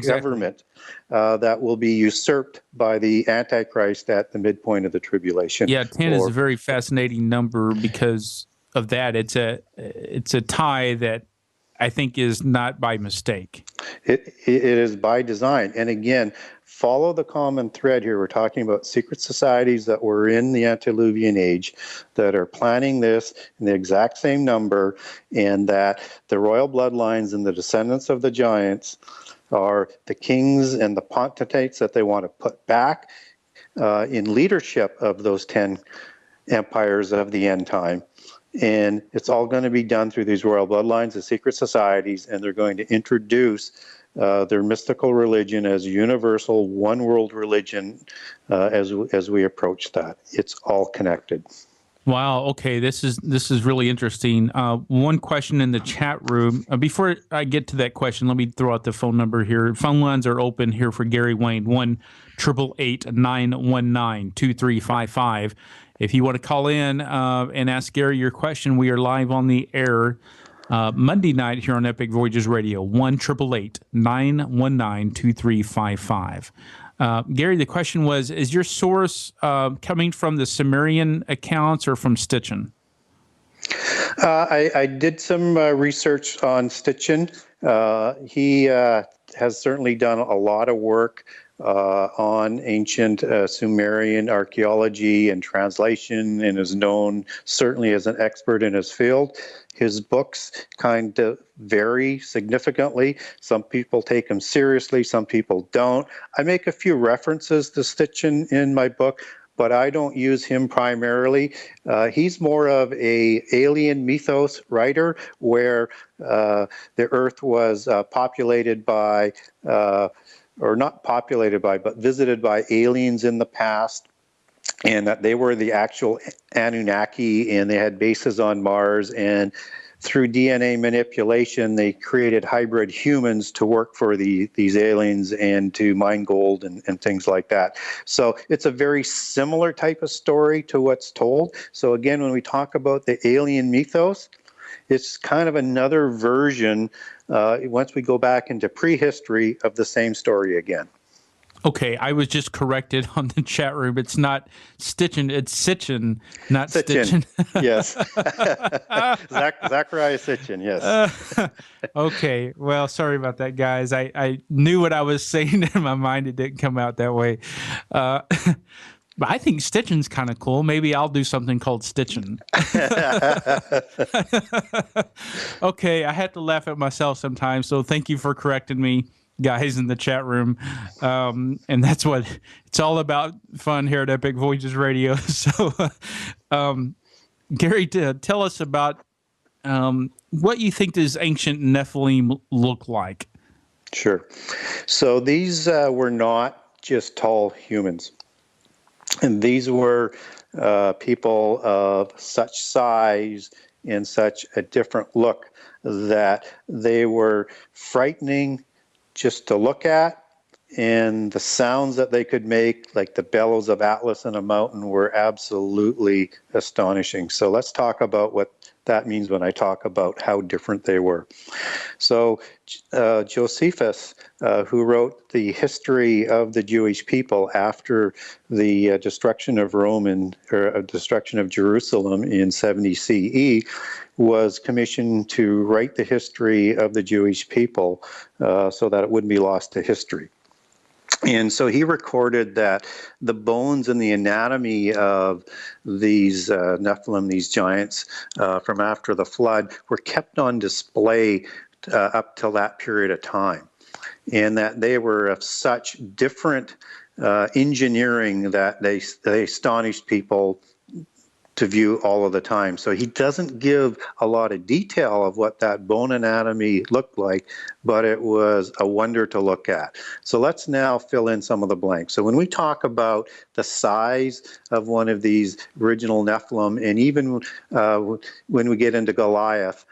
government that will be usurped by the Antichrist at the midpoint of the tribulation. Yeah, 10 is a very fascinating number because of that. It's a tie that I think is not by mistake. It is by design. And again, follow the common thread here. We're talking about secret societies that were in the antediluvian age that are planning this in the exact same number, and that the royal bloodlines and the descendants of the giants are the kings and the potentates that they want to put back in leadership of those 10 empires of the end time. And it's all going to be done through these royal bloodlines, the secret societies, and they're going to introduce their mystical religion as a universal one world religion as we approach that. It's all connected. Wow. Okay. This is really interesting. One question in the chat room. Before I get to that question, let me throw out the phone number here. Phone lines are open here for Gary Wayne, 1-888-919-2355. If you want to call in and ask Gary your question, we are live on the air Monday night here on Epic Voyages Radio, 1-888-919-2355. Gary, the question was, is your source coming from the Sumerian accounts or from Sitchin? I did some research on Sitchin. He has certainly done a lot of work on ancient Sumerian archaeology and translation, and is known certainly as an expert in his field. His books kind of vary significantly. Some people take him seriously, some people don't. I make a few references to Sitchin in my book, but I don't use him primarily. He's more of a alien mythos writer, where the Earth was populated by or not populated by, but visited by aliens in the past, and that they were the actual Anunnaki, and they had bases on Mars, and through DNA manipulation, they created hybrid humans to work for these aliens and to mine gold and things like that. So it's a very similar type of story to what's told. So again, when we talk about the alien mythos, it's kind of another version, once we go back into prehistory, of the same story again. Okay, I was just corrected on the chat room. It's not Sitchin, it's Sitchin, not Sitchin. Yes. Zachariah Sitchin, yes. Okay, well, sorry about that, guys. I knew what I was saying in my mind. It didn't come out that way. But I think Stitchin's kind of cool. Maybe I'll do something called Stitchin. Okay, I had to laugh at myself sometimes, so thank you for correcting me, guys in the chat room. And that's what it's all about, fun here at Epic Voyages Radio. So, Gary, tell us about what you think does ancient Nephilim look like? Sure. So these were not just tall humans. And these were people of such size and such a different look that they were frightening just to look at, and the sounds that they could make, like the bellows of Atlas in a mountain, were absolutely astonishing. So let's talk about what that means when I talk about how different they were. So Josephus, who wrote the history of the Jewish people after the destruction of Rome or destruction of Jerusalem in 70 CE, was commissioned to write the history of the Jewish people so that it wouldn't be lost to history. And so he recorded that the bones and the anatomy of these Nephilim, these giants from after the flood, were kept on display up till that period of time. And that they were of such different engineering that they astonished people to view all of the time. So he doesn't give a lot of detail of what that bone anatomy looked like, but it was a wonder to look at. So let's now fill in some of the blanks. So when we talk about the size of one of these original Nephilim, and even when we get into Goliath,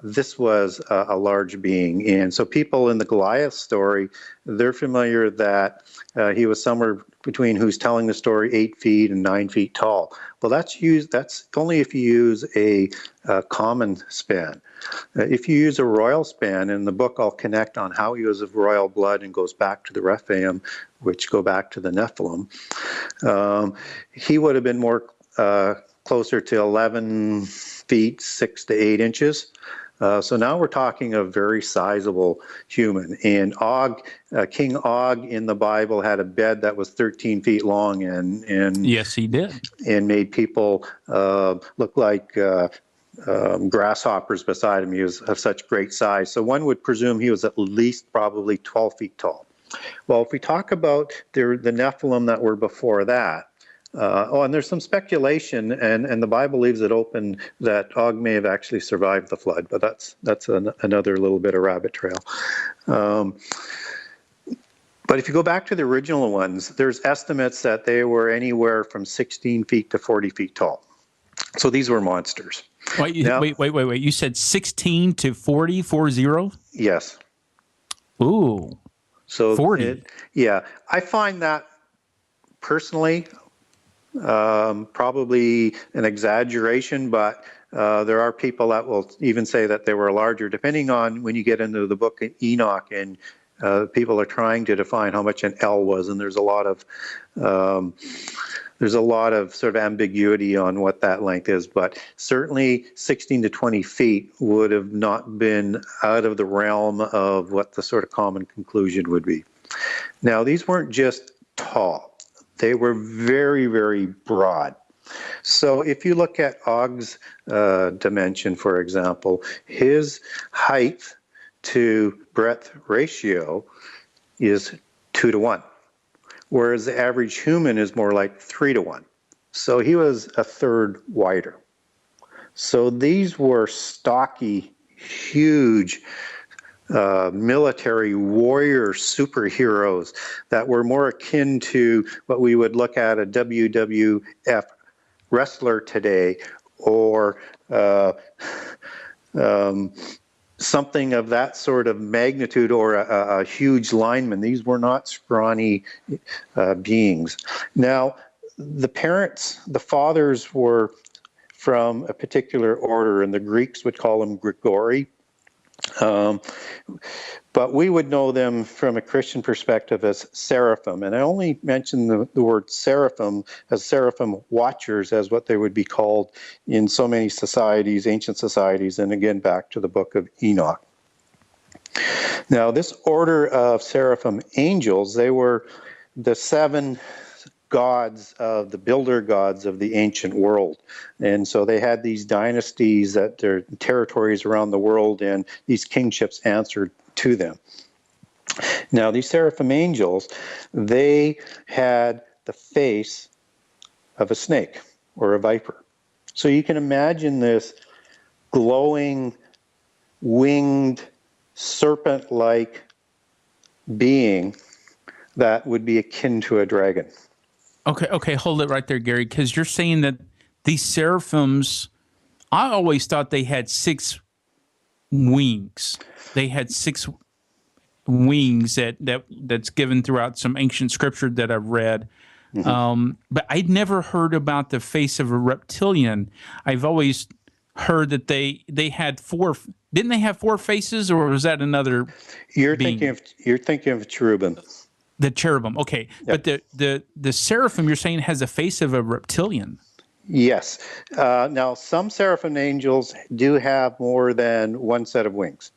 this was a large being. And so people in the Goliath story, they're familiar that he was somewhere between, who's telling the story, 8 feet and 9 feet tall. Well, that's only if you use a common span. If you use a royal span, in the book I'll connect on how he was of royal blood and goes back to the Rephaim, which go back to the Nephilim. He would have been more closer to 11 feet, 6 to 8 inches. So now we're talking a very sizable human. And King Og in the Bible had a bed that was 13 feet long, and yes, he did, and made people look like grasshoppers beside him. He was of such great size. So one would presume he was at least probably 12 feet tall. Well, if we talk about the Nephilim that were before that, and there's some speculation, and the Bible leaves it open that Og may have actually survived the flood, but that's another little bit of rabbit trail. But if you go back to the original ones, there's estimates that they were anywhere from 16 feet to 40 feet tall. So these were monsters. Wait. You said 16 to 40, 40? Yes. Ooh. So 40. Yeah. I find that personally probably an exaggeration, but there are people that will even say that they were larger, depending on when you get into the book of Enoch, and people are trying to define how much an L was, and there's a lot of sort of ambiguity on what that length is, but certainly 16 to 20 feet would have not been out of the realm of what the sort of common conclusion would be. Now, these weren't just tall. They were very, very broad. So if you look at Og's dimension, for example, his height to breadth ratio is 2 to 1, whereas the average human is more like 3 to 1. So he was a third wider. So these were stocky, huge military warrior superheroes that were more akin to what we would look at a WWF wrestler today, or something of that sort of magnitude, or a huge lineman. These were not scrawny beings. Now, the fathers were from a particular order, and the Greeks would call them Grigori. But we would know them from a Christian perspective as seraphim. And I only mention the word seraphim as seraphim watchers, as what they would be called in so many societies, ancient societies, and again back to the book of Enoch. Now, this order of seraphim angels, they were the 7 gods of the builder gods of the ancient world. And so they had these dynasties, that their territories around the world, and these kingships answered to them. Now, these seraphim angels, they had the face of a snake or a viper. So you can imagine this glowing, winged, serpent-like being that would be akin to a dragon. Okay, hold it right there, Gary, because you're saying that these seraphims, I always thought they had 6 wings. They had 6 wings that's given throughout some ancient scripture that I've read. But I'd never heard about the face of a reptilian. I've always heard that they had 4. Didn't they have 4 faces, or was that another? You're being? thinking of cherubim. The cherubim, okay. Yep. But the seraphim, you're saying, has a face of a reptilian. Yes. Now, some seraphim angels do have more than one set of wings,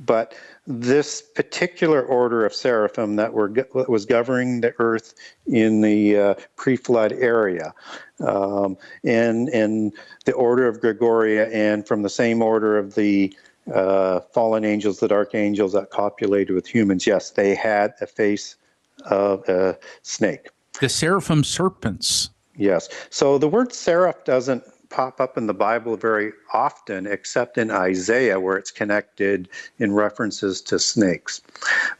but this particular order of seraphim that was governing the earth in the pre-flood area, and the order of Gregoria, and from the same order of the fallen angels, the dark angels that copulated with humans, yes, they had a face of a snake. The seraphim serpents. Yes. So the word seraph doesn't pop up in the Bible very often, except in Isaiah, where it's connected in references to snakes.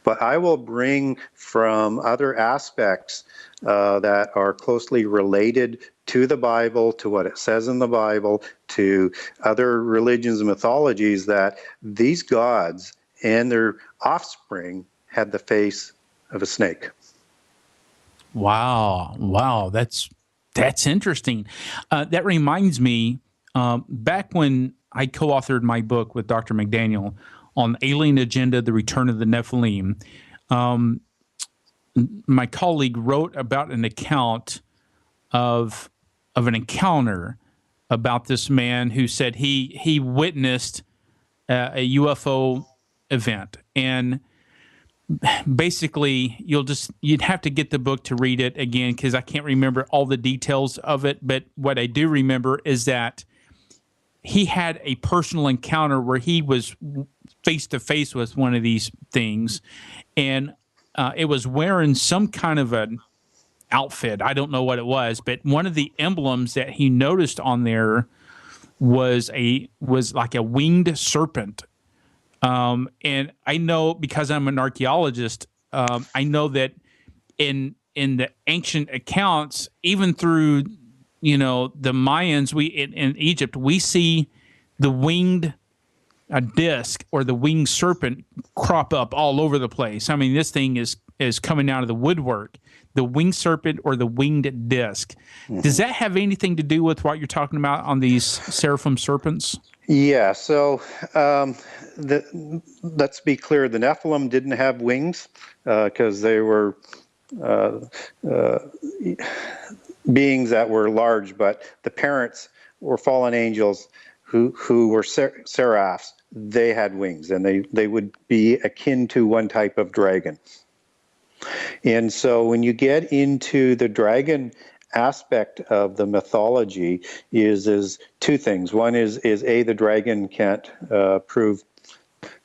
But I will bring from other aspects that are closely related to the Bible, to what it says in the Bible, to other religions and mythologies, that these gods and their offspring had the face of a snake. Wow, that's interesting. That reminds me, back when I co-authored my book with Dr. McDaniel on Alien Agenda, The Return of the Nephilim, my colleague wrote about an account of an encounter about this man who said he witnessed a UFO event. And basically, you'd have to get the book to read it again, because I can't remember all the details of it. But what I do remember is that he had a personal encounter where he was face to face with one of these things, and it was wearing some kind of an outfit. I don't know what it was, but one of the emblems that he noticed on there was like a winged serpent. And I know, because I'm an archaeologist, I know that in the ancient accounts, even through, the Mayans, in Egypt, we see the winged disc or the winged serpent crop up all over the place. I mean, this thing is coming out of the woodwork, the winged serpent or the winged disc. Mm-hmm. Does that have anything to do with what you're talking about on these seraphim serpents? Yeah, so let's be clear, the Nephilim didn't have wings because they were beings that were large, but the parents were fallen angels who were seraphs. They had wings, and they would be akin to one type of dragon. And so when you get into the dragon aspect of the mythology is 2 things. One is the dragon can't prove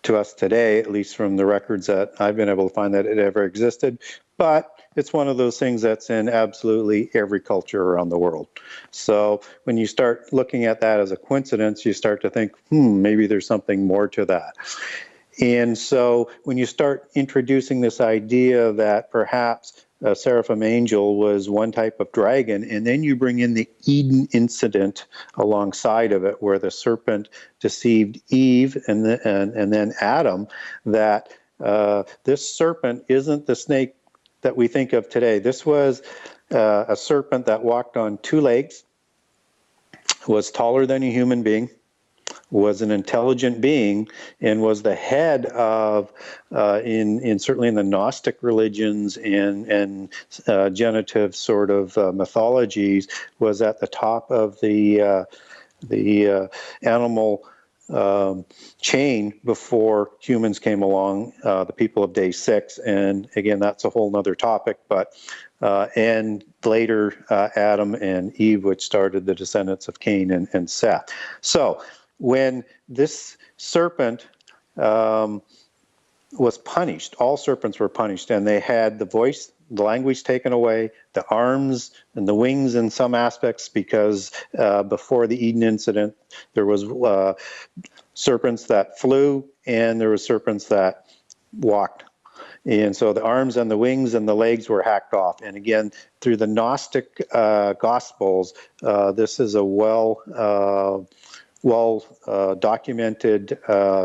to us today, at least from the records that I've been able to find, that it ever existed, but it's one of those things that's in absolutely every culture around the world. So when you start looking at that as a coincidence, you start to think, maybe there's something more to that. And so when you start introducing this idea that perhaps a seraphim angel was one type of dragon, and then you bring in the Eden incident alongside of it, where the serpent deceived Eve and then Adam, that this serpent isn't the snake that we think of today. This was a serpent that walked on 2 legs, was taller than a human being, was an intelligent being, and was the head of, in certainly in the Gnostic religions and genitive sort of mythologies, was at the top of the animal chain before humans came along, the people of day 6. And again, that's a whole nother topic, but and later Adam and Eve, which started the descendants of Cain and Seth. So when this serpent was punished, all serpents were punished, and they had the voice, the language taken away, the arms and the wings in some aspects, because before the Eden incident, there was serpents that flew and there were serpents that walked. And so the arms and the wings and the legs were hacked off. And again, through the Gnostic Gospels, this is a well documented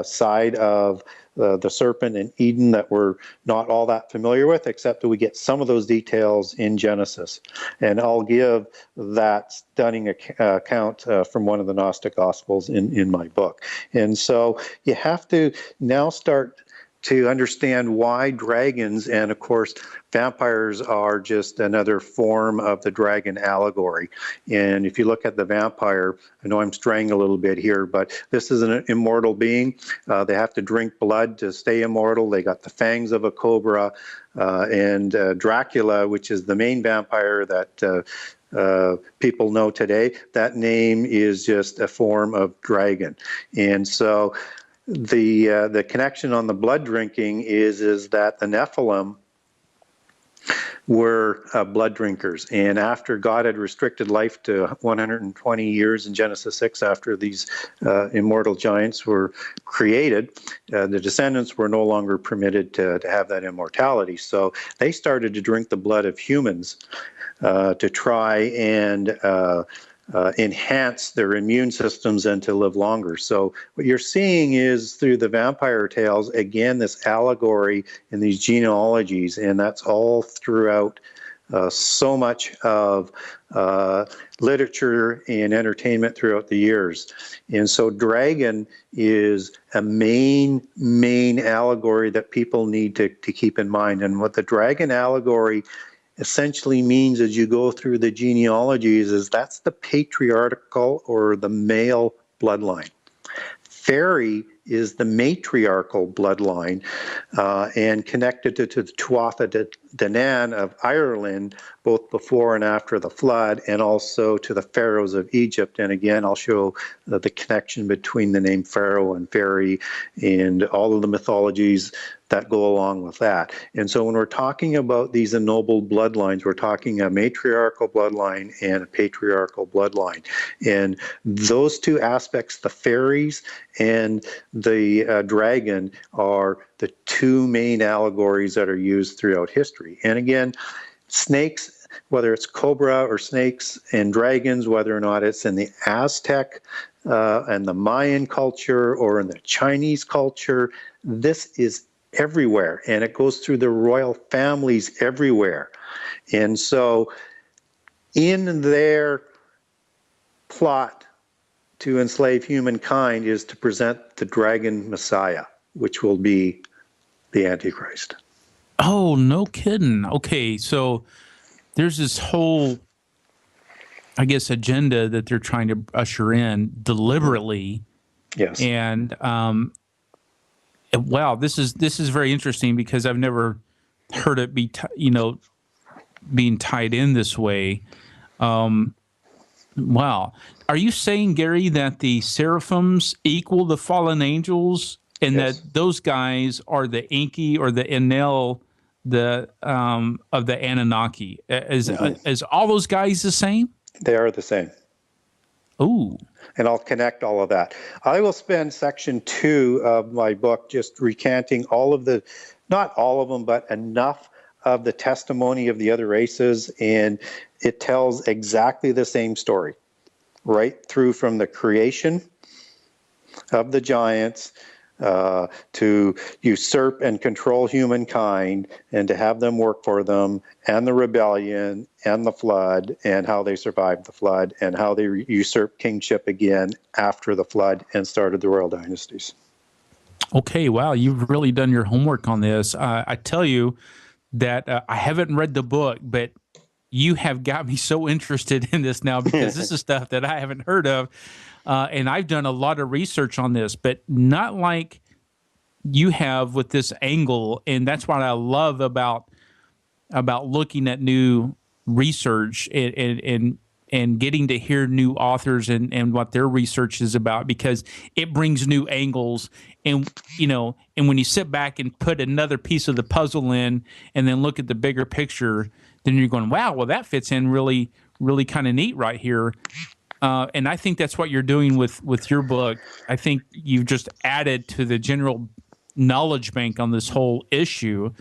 side of the serpent in Eden that we're not all that familiar with, except that we get some of those details in Genesis. And I'll give that stunning account from one of the Gnostic Gospels in my book. And so you have to now start to understand why dragons, and of course vampires are just another form of the dragon allegory. And if you look at the vampire, I know I'm straying a little bit here, but this is an immortal being. They have to drink blood to stay immortal. They got the fangs of a cobra, and Dracula, which is the main vampire that people know today, that name is just a form of dragon. And so the connection on the blood drinking is that the Nephilim were blood drinkers. And after God had restricted life to 120 years in Genesis 6, after these immortal giants were created, the descendants were no longer permitted to have that immortality. So they started to drink the blood of humans to try and enhance their immune systems and to live longer. So what you're seeing is through the vampire tales, again, this allegory in these genealogies, and that's all throughout so much of literature and entertainment throughout the years. And so dragon is a main allegory that people need to keep in mind. And what the dragon allegory essentially means as you go through the genealogies is that's the patriarchal or the male bloodline. Fairy is the matriarchal bloodline and connected to the Tuatha De Danann of Ireland, both before and after the flood, and also to the pharaohs of Egypt. And again, I'll show the connection between the name pharaoh and fairy and all of the mythologies that go along with that. And so when we're talking about these ennobled bloodlines, we're talking a matriarchal bloodline and a patriarchal bloodline. And those two aspects, the fairies and the dragon, are the two main allegories that are used throughout history. And again, snakes, whether it's cobra or snakes and dragons, whether or not it's in the Aztec and the Mayan culture or in the Chinese culture, this is everywhere, and it goes through the royal families everywhere. And so in their plot to enslave humankind is to present the dragon Messiah, which will be the Antichrist. Oh, no kidding. Okay, so there's this whole, I guess, agenda that they're trying to usher in deliberately. Yes. And wow, this is very interesting because I've never heard it be being tied in this way. Wow, are you saying, Gary, that the seraphims equal the fallen angels, and Yes. that those guys are the Enki or the Enel of the Anunnaki? Is all those guys the same? They are the same. Ooh. And I'll connect all of that. I will spend section 2 of my book just recanting all of the, not all of them, but enough of the testimony of the other races, and it tells exactly the same story, right through from the creation of the giants to usurp and control humankind and to have them work for them, and the rebellion and the flood and how they survived the flood and how they usurped kingship again after the flood and started the royal dynasties. Okay, wow, you've really done your homework on this. I tell you that I haven't read the book, but you have got me so interested in this now because this is stuff that I haven't heard of. And I've done a lot of research on this, but not like you have with this angle. And that's what I love about looking at new research and getting to hear new authors and what their research is about, because it brings new angles. And, and when you sit back and put another piece of the puzzle in and then look at the bigger picture, then you're going, wow, well, that fits in really, really kind of neat right here. And I think that's what you're doing with your book. I think you've just added to the general knowledge bank on this whole issue.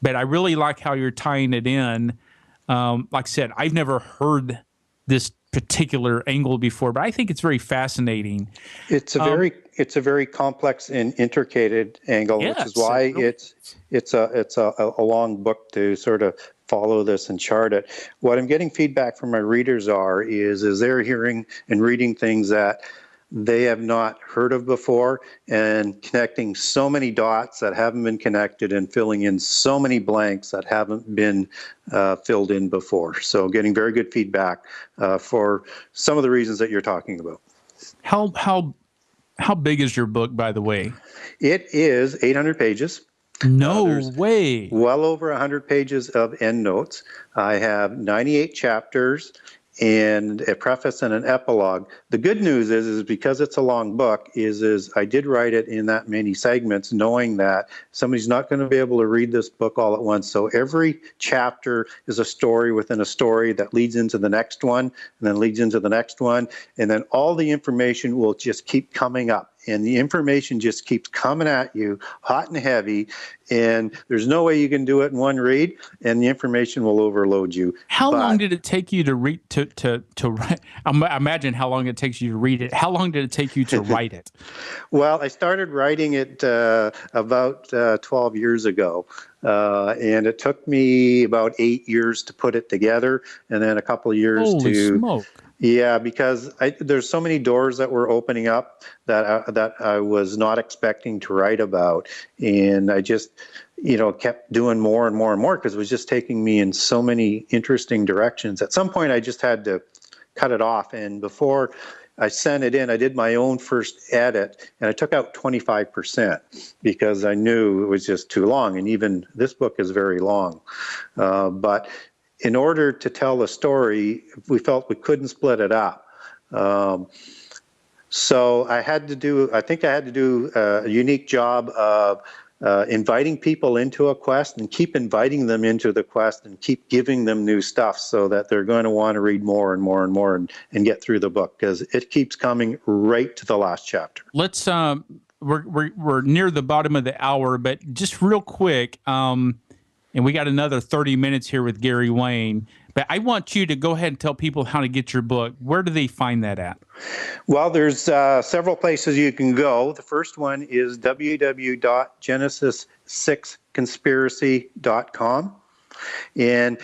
But I really like how you're tying it in. Like I said, I've never heard this particular angle before, but I think it's very fascinating. It's a very complex and intricate angle, which is why it's a long book to sort of follow this and chart it. What I'm getting feedback from my readers is they're hearing and reading things that they have not heard of before, and connecting so many dots that haven't been connected and filling in so many blanks that haven't been filled in before. So getting very good feedback for some of the reasons that you're talking about. How big is your book, by the way? It is 800 pages. No way. Well over 100 pages of endnotes. I have 98 chapters and a preface and an epilogue. The good news is because it's a long book, is I did write it in that many segments, knowing that somebody's not going to be able to read this book all at once. So every chapter is a story within a story that leads into the next one, and then leads into the next one, and then all the information will just keep coming up. And the information just keeps coming at you hot and heavy, and there's no way you can do it in one read, and the information will overload you. How long did it take you to read to write? I imagine how long it takes you to read it. How long did it take you to write it? Well, I started writing it about 12 years ago. And it took me about 8 years to put it together, and then a couple of years Holy to smoke. Yeah, because there's so many doors that were opening up that I was not expecting to write about, and I just kept doing more and more and more because it was just taking me in so many interesting directions. At some point, I just had to cut it off, and before I sent it in, I did my own first edit, and I took out 25% because I knew it was just too long, and even this book is very long, but in order to tell the story, we felt we couldn't split it up. So I think I had to do a unique job of inviting people into a quest and keep inviting them into the quest and keep giving them new stuff so that they're going to want to read more and more and more and get through the book, because it keeps coming right to the last chapter. Let's, we're near the bottom of the hour, but just real quick, and we got another 30 minutes here with Gary Wayne. But I want you to go ahead and tell people how to get your book. Where do they find that at? Well, there's several places you can go. The first one is www.genesis6conspiracy.com. And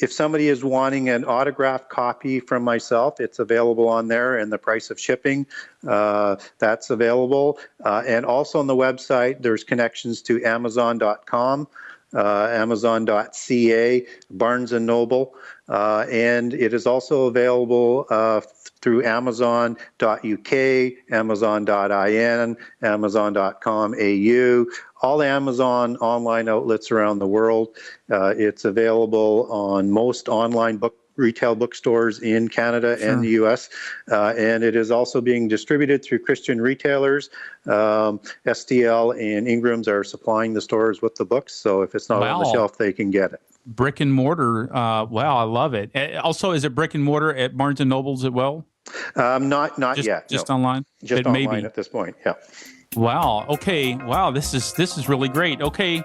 if somebody is wanting an autographed copy from myself, it's available on there, and the price of shipping, that's available. And also on the website, there's connections to Amazon.com. Amazon.ca, Barnes & Noble, and it is also available through Amazon.uk, Amazon.in, Amazon.com.au, all the Amazon online outlets around the world. It's available on most online retail bookstores in Canada and the U.S., and it is also being distributed through Christian retailers. STL and Ingram's are supplying the stores with the books, so if it's not on the shelf, they can get it. Brick and mortar, wow, I love it. Also, is it brick and mortar at Barnes & Noble's as well? Not yet. Just no. online? Just online maybe at this point, yeah. Wow, okay, wow, this is really great. Okay,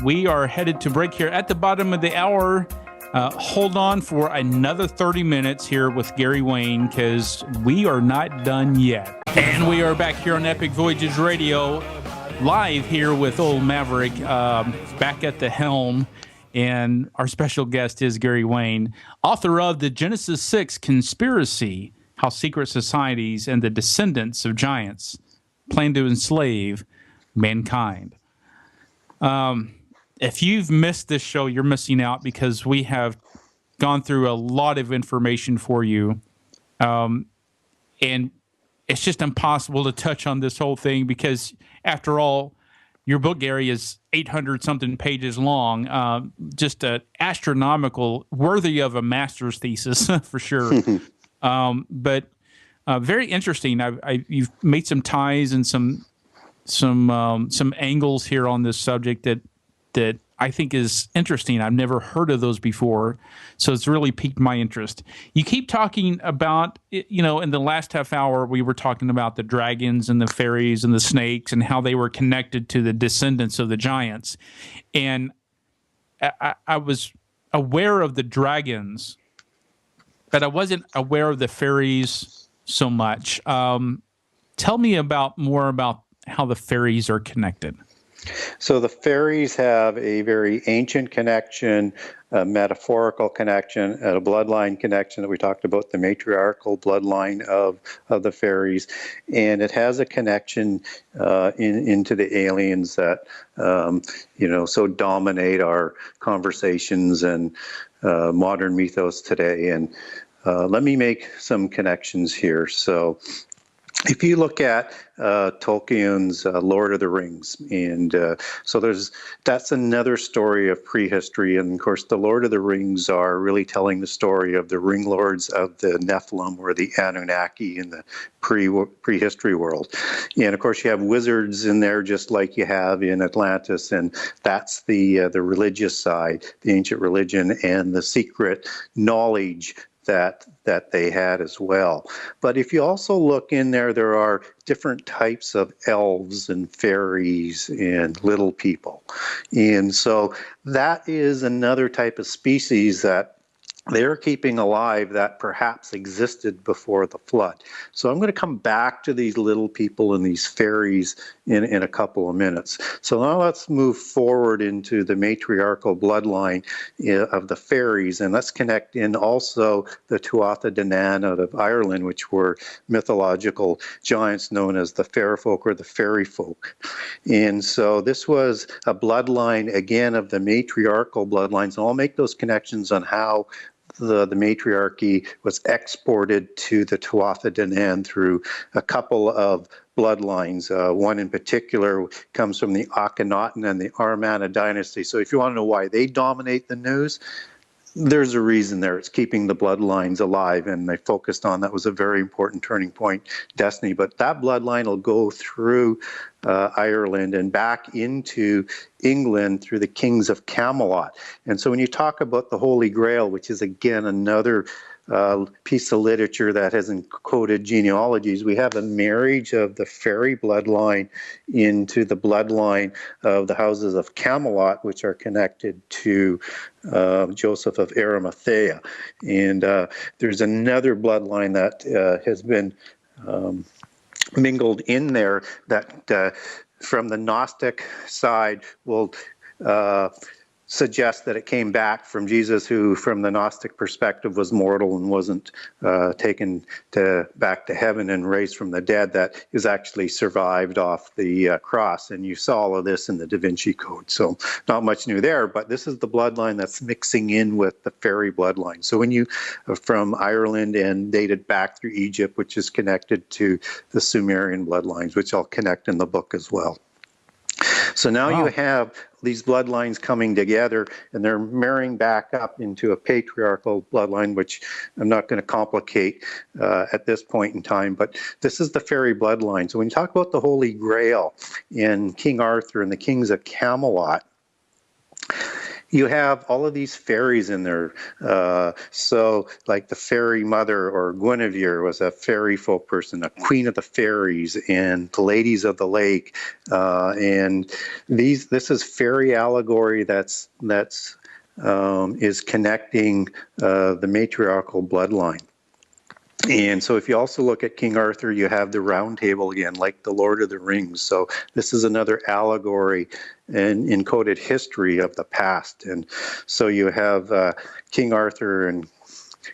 we are headed to break here at the bottom of the hour. Hold on for another 30 minutes here with Gary Wayne, because we are not done yet. And we are back here on Epic Voyages Radio, live here with old Maverick back at the helm. And our special guest is Gary Wayne, author of The Genesis 6 Conspiracy, How Secret Societies and the Descendants of Giants Plan to Enslave Mankind. If you've missed this show, you're missing out, because we have gone through a lot of information for you. And it's just impossible to touch on this whole thing, because after all, your book, Gary, is 800-something pages long, just astronomical, worthy of a master's thesis for sure. But very interesting. You've made some ties and some angles here on this subject that I think is interesting. I've never heard of those before, so it's really piqued my interest. You keep talking about, in the last half hour, we were talking about the dragons and the fairies and the snakes and how they were connected to the descendants of the giants. And I was aware of the dragons but I wasn't aware of the fairies so much. Tell me more about how the fairies are connected. So the fairies have a very ancient connection, a metaphorical connection, and a bloodline connection that we talked about, the matriarchal bloodline of the fairies. And it has a connection into the aliens that, so dominate our conversations and modern mythos today. And let me make some connections here. So if you look at Tolkien's Lord of the Rings, and so that's another story of prehistory, and of course the Lord of the Rings are really telling the story of the ring lords of the Nephilim or the Anunnaki in the prehistory world. And of course you have wizards in there just like you have in Atlantis, and that's the religious side, the ancient religion and the secret knowledge that they had as well. But if you also look in there, there are different types of elves and fairies and little people. And so that is another type of species that they're keeping alive that perhaps existed before the flood. So I'm going to come back to these little people and these fairies in a couple of minutes. So now let's move forward into the matriarchal bloodline of the fairies, and let's connect in also the Tuatha De Danann out of Ireland, which were mythological giants known as the fair folk or the fairy folk. And so this was a bloodline, again, of the matriarchal bloodlines, and I'll make those connections on how the matriarchy was exported to the Tuatha De Danann through a couple of bloodlines. One in particular comes from the Akhenaten and the Amarna dynasty. So if you want to know why they dominate the news, there's a reason there. It's keeping the bloodlines alive, and they focused on that. Was a very important turning point, destiny. But that bloodline will go through Ireland and back into England through the kings of Camelot. And so when you talk about the Holy Grail, which is again another piece of literature that has encoded genealogies, we have a marriage of the fairy bloodline into the bloodline of the houses of Camelot, which are connected to Joseph of Arimathea. And there's another bloodline that has been mingled in there that from the Gnostic side will suggest that it came back from Jesus, who from the Gnostic perspective was mortal and wasn't taken back to heaven and raised from the dead, that is actually survived off the cross. And you saw all of this in the Da Vinci Code. So not much new there, but this is the bloodline that's mixing in with the fairy bloodline. So when you, from Ireland and dated back through Egypt, which is connected to the Sumerian bloodlines, which I'll connect in the book as well. So now you have these bloodlines coming together, and they're marrying back up into a patriarchal bloodline, which I'm not going to complicate at this point in time, but this is the fairy bloodline. So when you talk about the Holy Grail in King Arthur and the kings of Camelot, you have all of these fairies in there. So like the fairy mother, or Guinevere was a fairy folk person, a queen of the fairies, and the ladies of the lake. And this is fairy allegory that's is connecting the matriarchal bloodline. And so if you also look at King Arthur, you have the Round Table again, like the Lord of the Rings. So this is another allegory and encoded history of the past. And so you have King Arthur and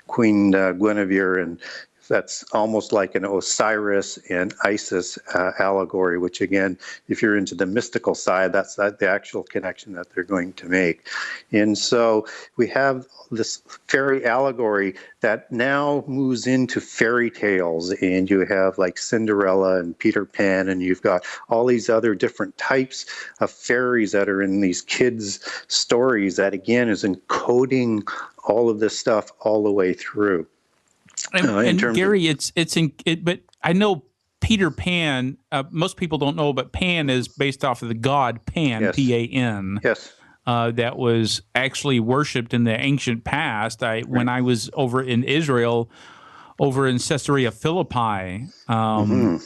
Queen Guinevere, and that's almost like an Osiris and Isis allegory, which again, if you're into the mystical side, that's the actual connection that they're going to make. And so we have this fairy allegory that now moves into fairy tales, and you have like Cinderella and Peter Pan, and you've got all these other different types of fairies that are in these kids' stories that again is encoding all of this stuff all the way through. And Gary, but I know Peter Pan. Most people don't know, but Pan is based off of the god Pan, yes. P-A-N. Yes. That was actually worshipped in the ancient past. When I was over in Israel, over in Caesarea Philippi,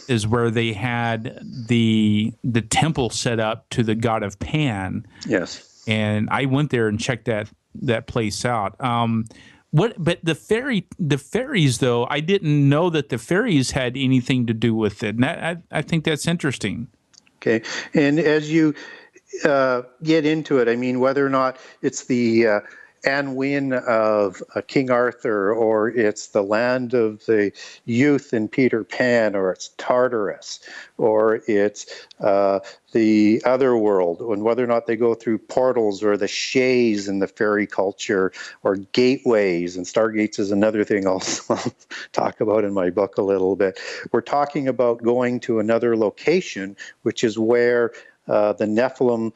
is where they had the temple set up to the god of Pan. Yes. And I went there and checked that place out. But the fairies, though, I didn't know that the fairies had anything to do with it. And I think that's interesting. Okay, and as you get into it, I mean, whether or not it's the Anwin of King Arthur, or it's the land of the youth in Peter Pan, or it's Tartarus, or it's the other world, and whether or not they go through portals, or the shays in the fairy culture, or gateways, and stargates is another thing I'll talk about in my book a little bit. We're talking about going to another location, which is where the Nephilim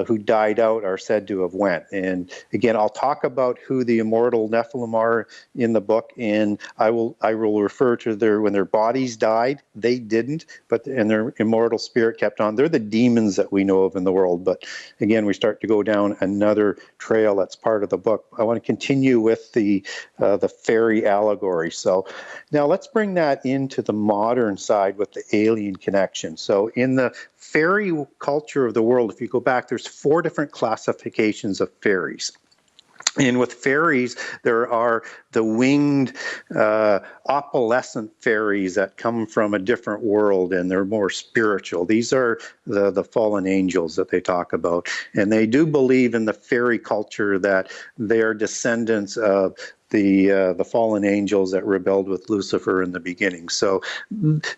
who died out are said to have went. And again, I'll talk about who the immortal Nephilim are in the book, and I will refer to when their bodies died, they didn't, and their immortal spirit kept on. They're the demons that we know of in the world. But again, we start to go down another trail that's part of the book. I want to continue with the fairy allegory. So now let's bring that into the modern side with the alien connection. So in the fairy culture of the world, if you go back, there's 4 different classifications of fairies. And with fairies, there are the winged opalescent fairies that come from a different world, and they're more spiritual. These are the fallen angels that they talk about. And they do believe in the fairy culture that they're descendants of the fallen angels that rebelled with Lucifer in the beginning. So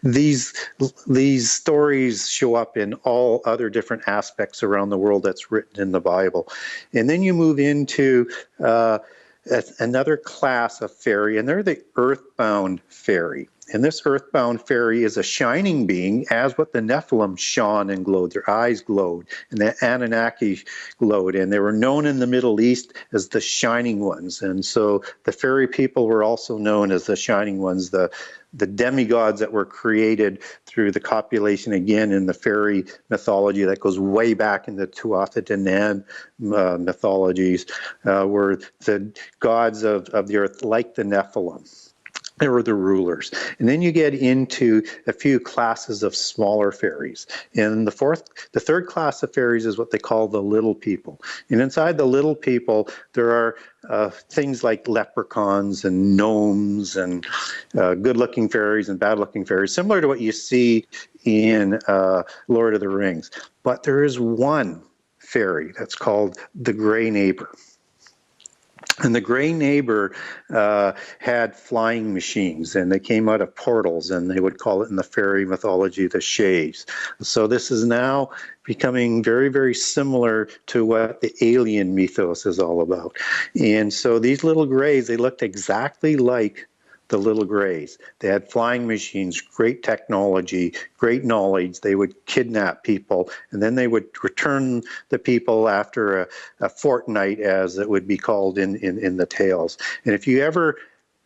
these stories show up in all other different aspects around the world that's written in the Bible. And then you move into another class of fairy, and they're the earthbound fairy. And this earthbound fairy is a shining being, as what the Nephilim shone and glowed. Their eyes glowed, and the Anunnaki glowed, and they were known in the Middle East as the Shining Ones. And so the fairy people were also known as the Shining Ones, the demigods that were created through the copulation, again, in the fairy mythology that goes way back in the Tuatha De Nan mythologies, were the gods of the earth, like the Nephilim. They were the rulers. And then you get into a few classes of smaller fairies. And the third class of fairies is what they call the little people. And inside the little people, there are things like leprechauns and gnomes and good-looking fairies and bad-looking fairies, similar to what you see in Lord of the Rings. But there is one fairy that's called the Grey Neighbor. And the Grey Neighbor had flying machines, and they came out of portals, and they would call it in the fairy mythology the shays. So this is now becoming very, very similar to what the alien mythos is all about. And so these little greys, they looked exactly like the little greys. They had flying machines, great technology, great knowledge. They would kidnap people, and then they would return the people after a fortnight, as it would be called in the tales. And if you ever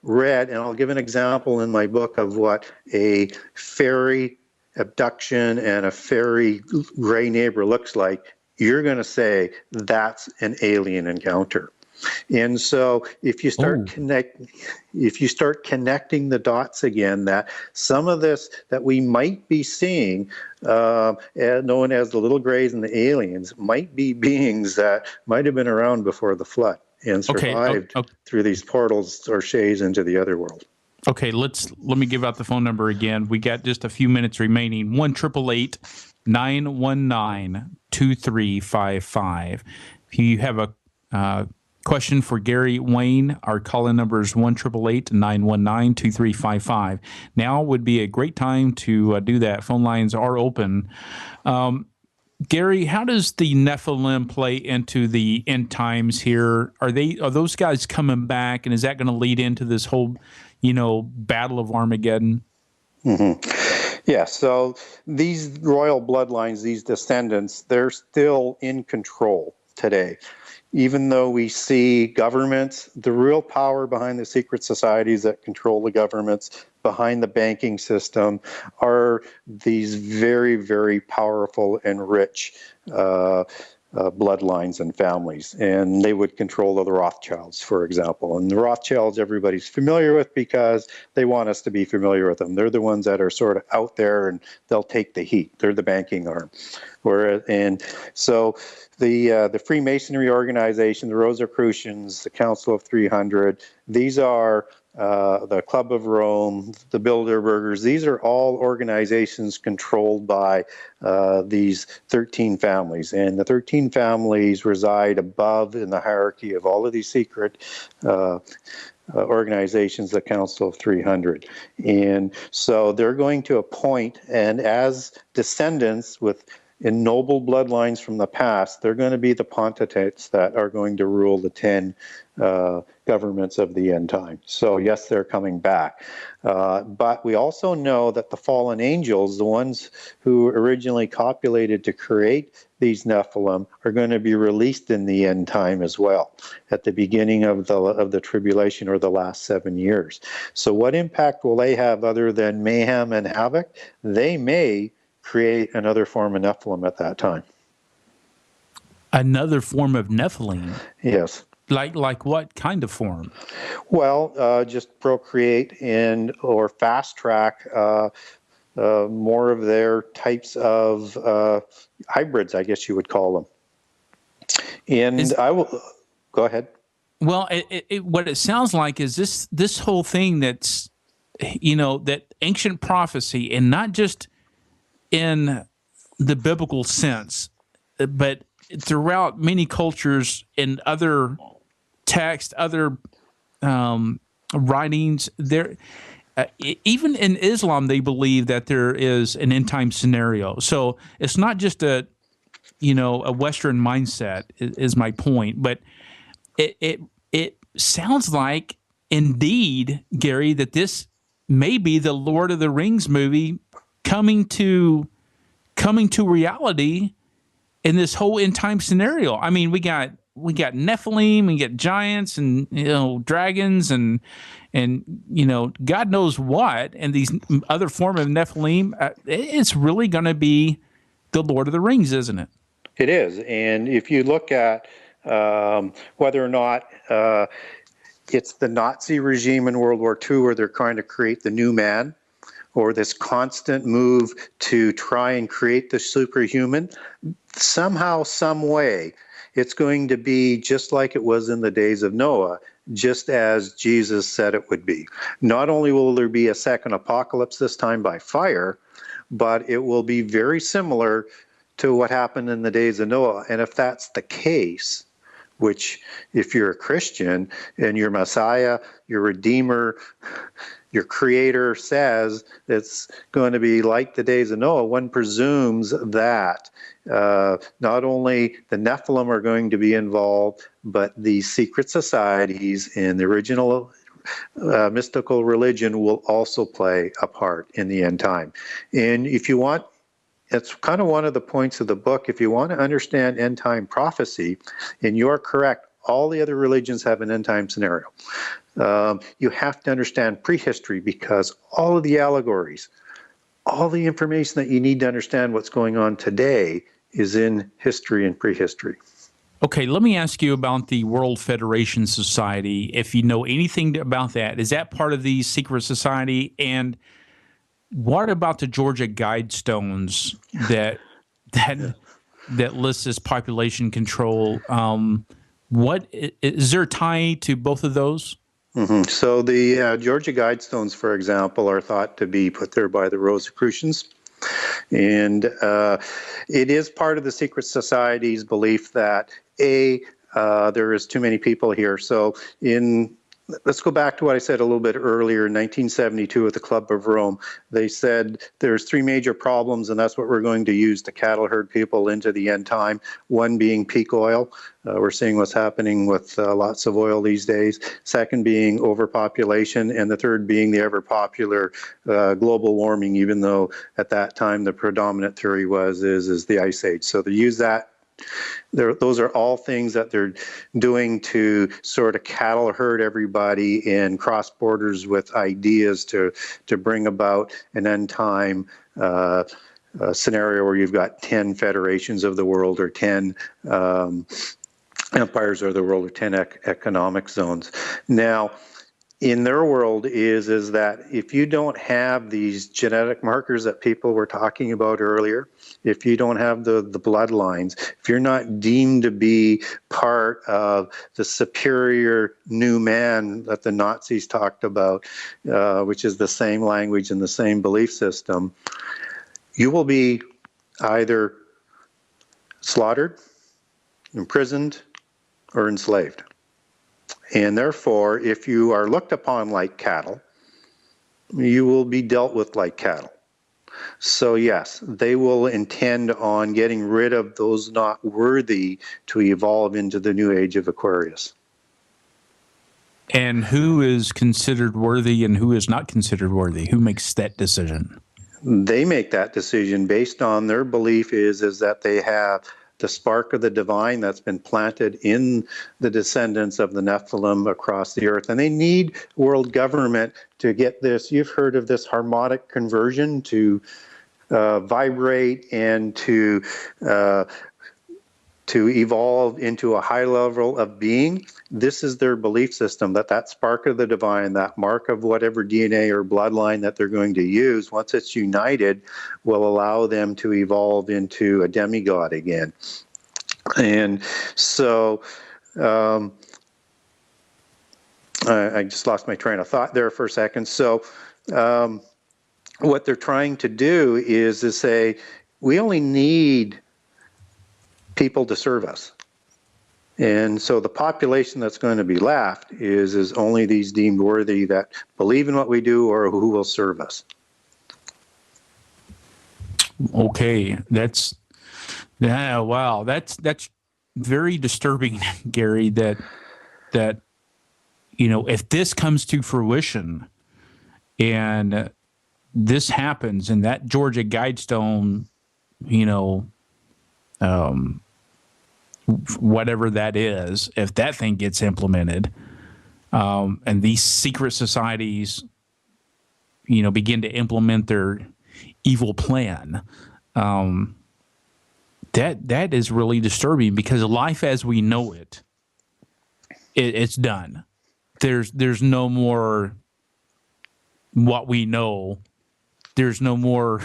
read, and I'll give an example in my book of what a fairy abduction and a fairy Grey Neighbor looks like, you're going to say that's an alien encounter. And so if you start connecting the dots again, that some of this that we might be seeing, known as the little greys and the aliens, might be beings that might have been around before the flood and survived through these portals or shays into the other world. Okay, let me give out the phone number again. We got just a few minutes remaining. 1-888-919-2355. If you have a question for Gary Wayne, our call-in number is 1-888-919-2355. Now would be a great time to do that. Phone lines are open. Gary, how does the Nephilim play into the end times here? Are those guys coming back, and is that going to lead into this whole, Battle of Armageddon? Mm-hmm. Yeah, so these royal bloodlines, these descendants, they're still in control today. Even though we see governments, the real power behind the secret societies that control the governments, behind the banking system, are these very, very powerful and rich bloodlines and families, and they would control the Rothschilds, for example. And the Rothschilds everybody's familiar with because they want us to be familiar with them. They're the ones that are sort of out there, and they'll take the heat. They're the banking arm. And so the Freemasonry organization, the Rosicrucians, the Council of 300, these are the Club of Rome, the Bilderbergers. These are all organizations controlled by these 13 families. And the 13 families reside above in the hierarchy of all of these secret organizations, the Council of 300. And so they're going to appoint, and as descendants in noble bloodlines from the past, they're going to be the pontiffs that are going to rule the 10 governments of the end time. So yes, they're coming back. But we also know that the fallen angels, the ones who originally copulated to create these Nephilim, are going to be released in the end time as well, at the beginning of the tribulation, or the last 7 years. So what impact will they have other than mayhem and havoc? They may create another form of Nephilim at that time. Another form of Nephilim? Yes. Like what kind of form? Well, just procreate or fast track more of their types of hybrids, I guess you would call them. And I will go ahead. Well, what it sounds like is this whole thing that's, that ancient prophecy, and not just in the biblical sense, but throughout many cultures and other texts, other writings, there, even in Islam, they believe that there is an end time scenario. So it's not just a Western mindset is my point, but it sounds like indeed, Gary, that this may be the Lord of the Rings movie coming to reality in this whole end time scenario. I mean, we got Nephilim, we got giants, and dragons, and God knows what, and these other form of Nephilim. It's really going to be the Lord of the Rings, isn't it? It is, and if you look at whether or not it's the Nazi regime in World War II, where they're trying to create the new man, or this constant move to try and create the superhuman, somehow, some way, it's going to be just like it was in the days of Noah, just as Jesus said it would be. Not only will there be a second apocalypse, this time by fire, but it will be very similar to what happened in the days of Noah. And if that's the case, which if you're a Christian and your Messiah, your Redeemer, your Creator says it's going to be like the days of Noah, one presumes that not only the Nephilim are going to be involved, but the secret societies and the original mystical religion will also play a part in the end time. And if you want, it's kind of one of the points of the book, if you want to understand end time prophecy, and you're correct, all the other religions have an end time scenario. You have to understand prehistory, because all of the allegories, all the information that you need to understand what's going on today is in history and prehistory. Okay, let me ask you about the World Federation Society. If you know anything about that, is that part of the secret society? And what about the Georgia Guidestones that lists as population control? What is there a tie to both of those? Mm-hmm. So the Georgia Guidestones, for example, are thought to be put there by the Rosicrucians. And it is part of the secret society's belief that, there is too many people here. So let's go back to what I said a little bit earlier. In 1972 at the Club of Rome, they said there's three major problems, and that's what we're going to use to cattle herd people into the end time. One being peak oil. We're seeing what's happening with lots of oil these days. Second being overpopulation, and the third being the ever popular global warming, even though at that time the predominant theory is the Ice Age. So they use that. Those are all things that they're doing to sort of cattle herd everybody and cross borders with ideas to bring about an end time scenario where you've got 10 federations of the world, or 10 empires of the world, or 10 economic zones. Now, in their world is that if you don't have these genetic markers that people were talking about earlier, if you don't have the bloodlines, if you're not deemed to be part of the superior new man that the Nazis talked about, which is the same language and the same belief system, you will be either slaughtered, imprisoned, or enslaved. And therefore, if you are looked upon like cattle, you will be dealt with like cattle. So yes, they will intend on getting rid of those not worthy to evolve into the new age of Aquarius. And who is considered worthy and who is not considered worthy? Who makes that decision? They make that decision based on their belief is that they have the spark of the divine that's been planted in the descendants of the Nephilim across the earth. And they need world government to get this. You've heard of this harmonic conversion to vibrate and to evolve into a high level of being. This is their belief system, that spark of the divine, that mark of whatever DNA or bloodline that they're going to use, once it's united, will allow them to evolve into a demigod again. And so I just lost my train of thought there for a second. So what they're trying to do is to say, we only need people to serve us. And so the population that's going to be left is only these deemed worthy that believe in what we do or who will serve us. Okay, that's very disturbing, Gary, that if this comes to fruition and this happens and that Georgia Guidestone, whatever that is, if that thing gets implemented, and these secret societies, begin to implement their evil plan, that is really disturbing, because life as we know it's done. There's no more what we know. There's no more,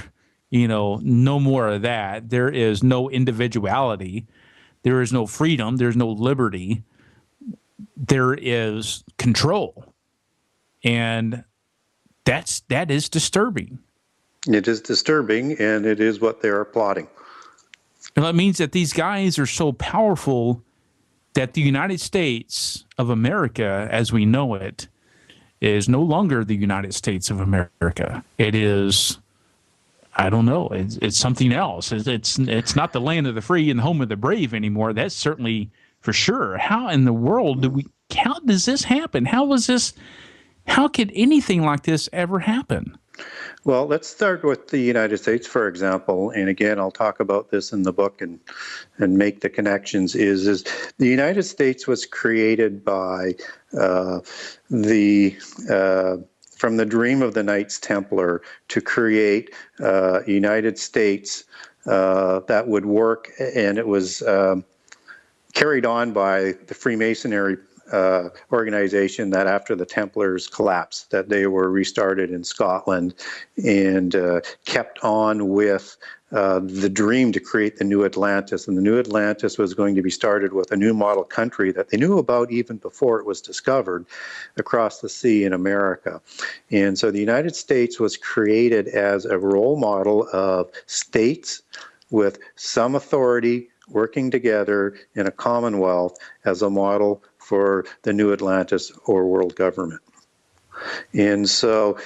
no more of that. There is no individuality. There is no freedom. There's no liberty. There is control. And that is disturbing. It is disturbing, and it is what they are plotting. And that means that these guys are so powerful that the United States of America, as we know it, is no longer the United States of America. It is, I don't know, it's something else. It's not the land of the free and the home of the brave anymore. That's certainly for sure. How in the world how does this happen? How could anything like this ever happen? Well, let's start with the United States, for example. And again, I'll talk about this in the book and make the connections. Is the United States was created by from the dream of the Knights Templar to create a United States that would work, and it was carried on by the Freemasonry organization that after the Templars collapsed, that they were restarted in Scotland and kept on with the dream to create the new Atlantis. And the new Atlantis was going to be started with a new model country that they knew about even before it was discovered across the sea in America. And so the United States was created as a role model of states with some authority working together in a commonwealth as a model for the new Atlantis or world government. And so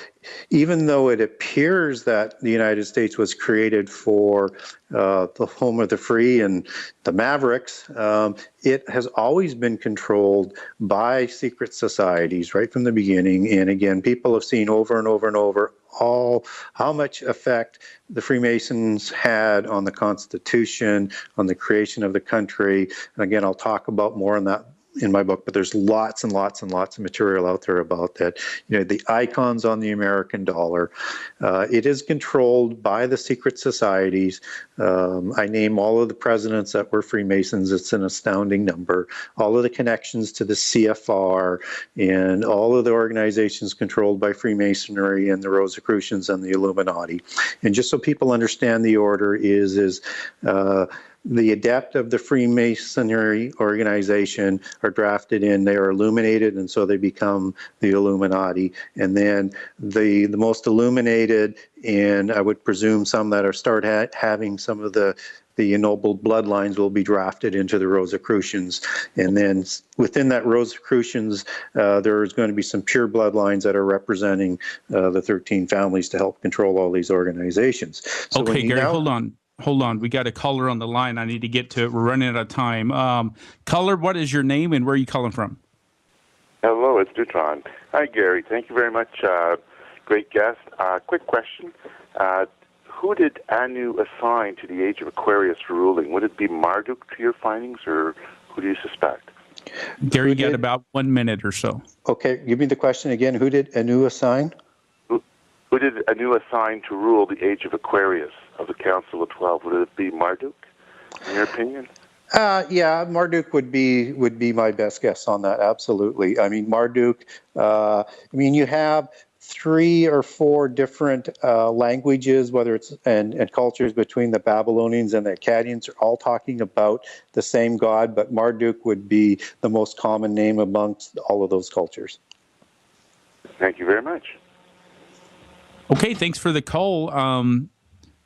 even though it appears that the United States was created for the home of the free and the mavericks, it has always been controlled by secret societies right from the beginning. And again, people have seen over and over and over how much effect the Freemasons had on the Constitution, on the creation of the country. And again, I'll talk about more on that in my book, but there's lots and lots and lots of material out there about that. The icons on the American dollar. It is controlled by the secret societies. I name all of the presidents that were Freemasons. It's an astounding number. All of the connections to the CFR and all of the organizations controlled by Freemasonry and the Rosicrucians and the Illuminati. And just so people understand the order is the adept of the Freemasonry organization are drafted in, they are illuminated, and so they become the Illuminati. And then the most illuminated, and I would presume some that are start having some of the ennobled bloodlines will be drafted into the Rosicrucians. And then within that Rosicrucians, there's going to be some pure bloodlines that are representing the 13 families to help control all these organizations. So okay, Gary, hold on. We got a caller on the line. I need to get to it. We're running out of time. Caller, what is your name and where are you calling from? Hello, it's Dutron. Hi, Gary. Thank you very much. Great guest. Quick question. Who did Anu assign to the age of Aquarius for ruling? Would it be Marduk to your findings, or who do you suspect? Gary, you got about 1 minute or so. Okay, give me the question again. Who did Anu assign? Who did Anu assign to rule the age of Aquarius of the Council of 12? Would it be Marduk, in your opinion? Yeah, Marduk would be my best guess on that. Absolutely. I mean, Marduk. You have 3 or 4 different languages, whether it's and cultures between the Babylonians and the Akkadians, are all talking about the same god, but Marduk would be the most common name amongst all of those cultures. Thank you very much. Okay, thanks for the call.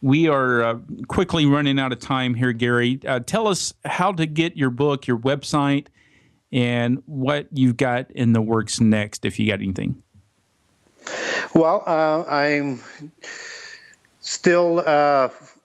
We are quickly running out of time here, Gary. Tell us how to get your book, your website, and what you've got in the works next, if you got anything. Well, I'm still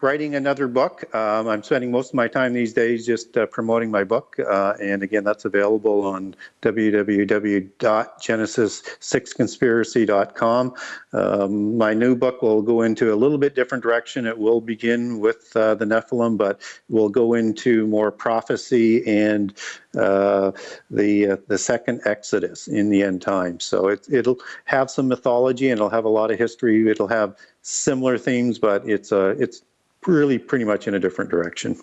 writing another book. I'm spending most of my time these days just promoting my book. And again, that's available on www.genesis6conspiracy.com. My new book will go into a little bit different direction. It will begin with the Nephilim, but will go into more prophecy and the second Exodus in the end time. So it'll have some mythology and it'll have a lot of history. It'll have similar themes, but it's really pretty much in a different direction.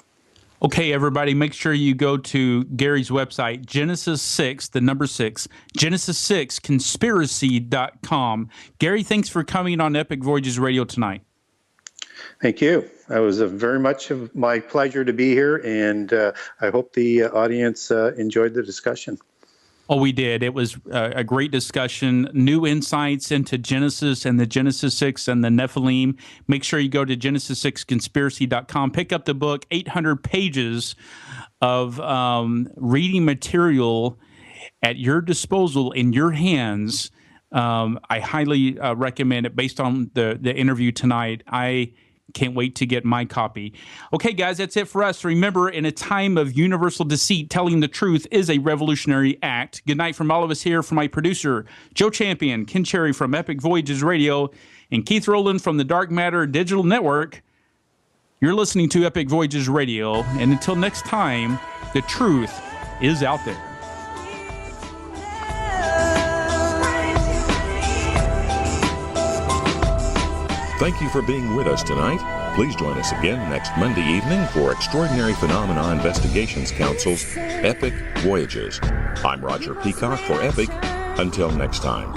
Okay, everybody, make sure you go to Gary's website, Genesis 6, the number 6, Genesis6conspiracy.com. Gary, thanks for coming on Epic Voyages Radio tonight. Thank you. It was very much of my pleasure to be here, and I hope the audience enjoyed the discussion. Oh, we did. It was a great discussion, new insights into Genesis and the Genesis 6 and the Nephilim. Make sure you go to Genesis6conspiracy.com. Pick up the book, 800 pages of reading material at your disposal, in your hands. I highly recommend it based on the interview tonight. I can't wait to get my copy. Okay, guys, that's it for us. Remember, in a time of universal deceit, telling the truth is a revolutionary act. Good night from all of us here, from my producer, Joe Champion, Ken Cherry from Epic Voyages Radio, and Keith Rowland from the Dark Matter Digital Network. You're listening to Epic Voyages Radio, and until next time, the truth is out there. Thank you for being with us tonight. Please join us again next Monday evening for Extraordinary Phenomena Investigations Council's Epic Voyages. I'm Roger Peacock for Epic. Until next time.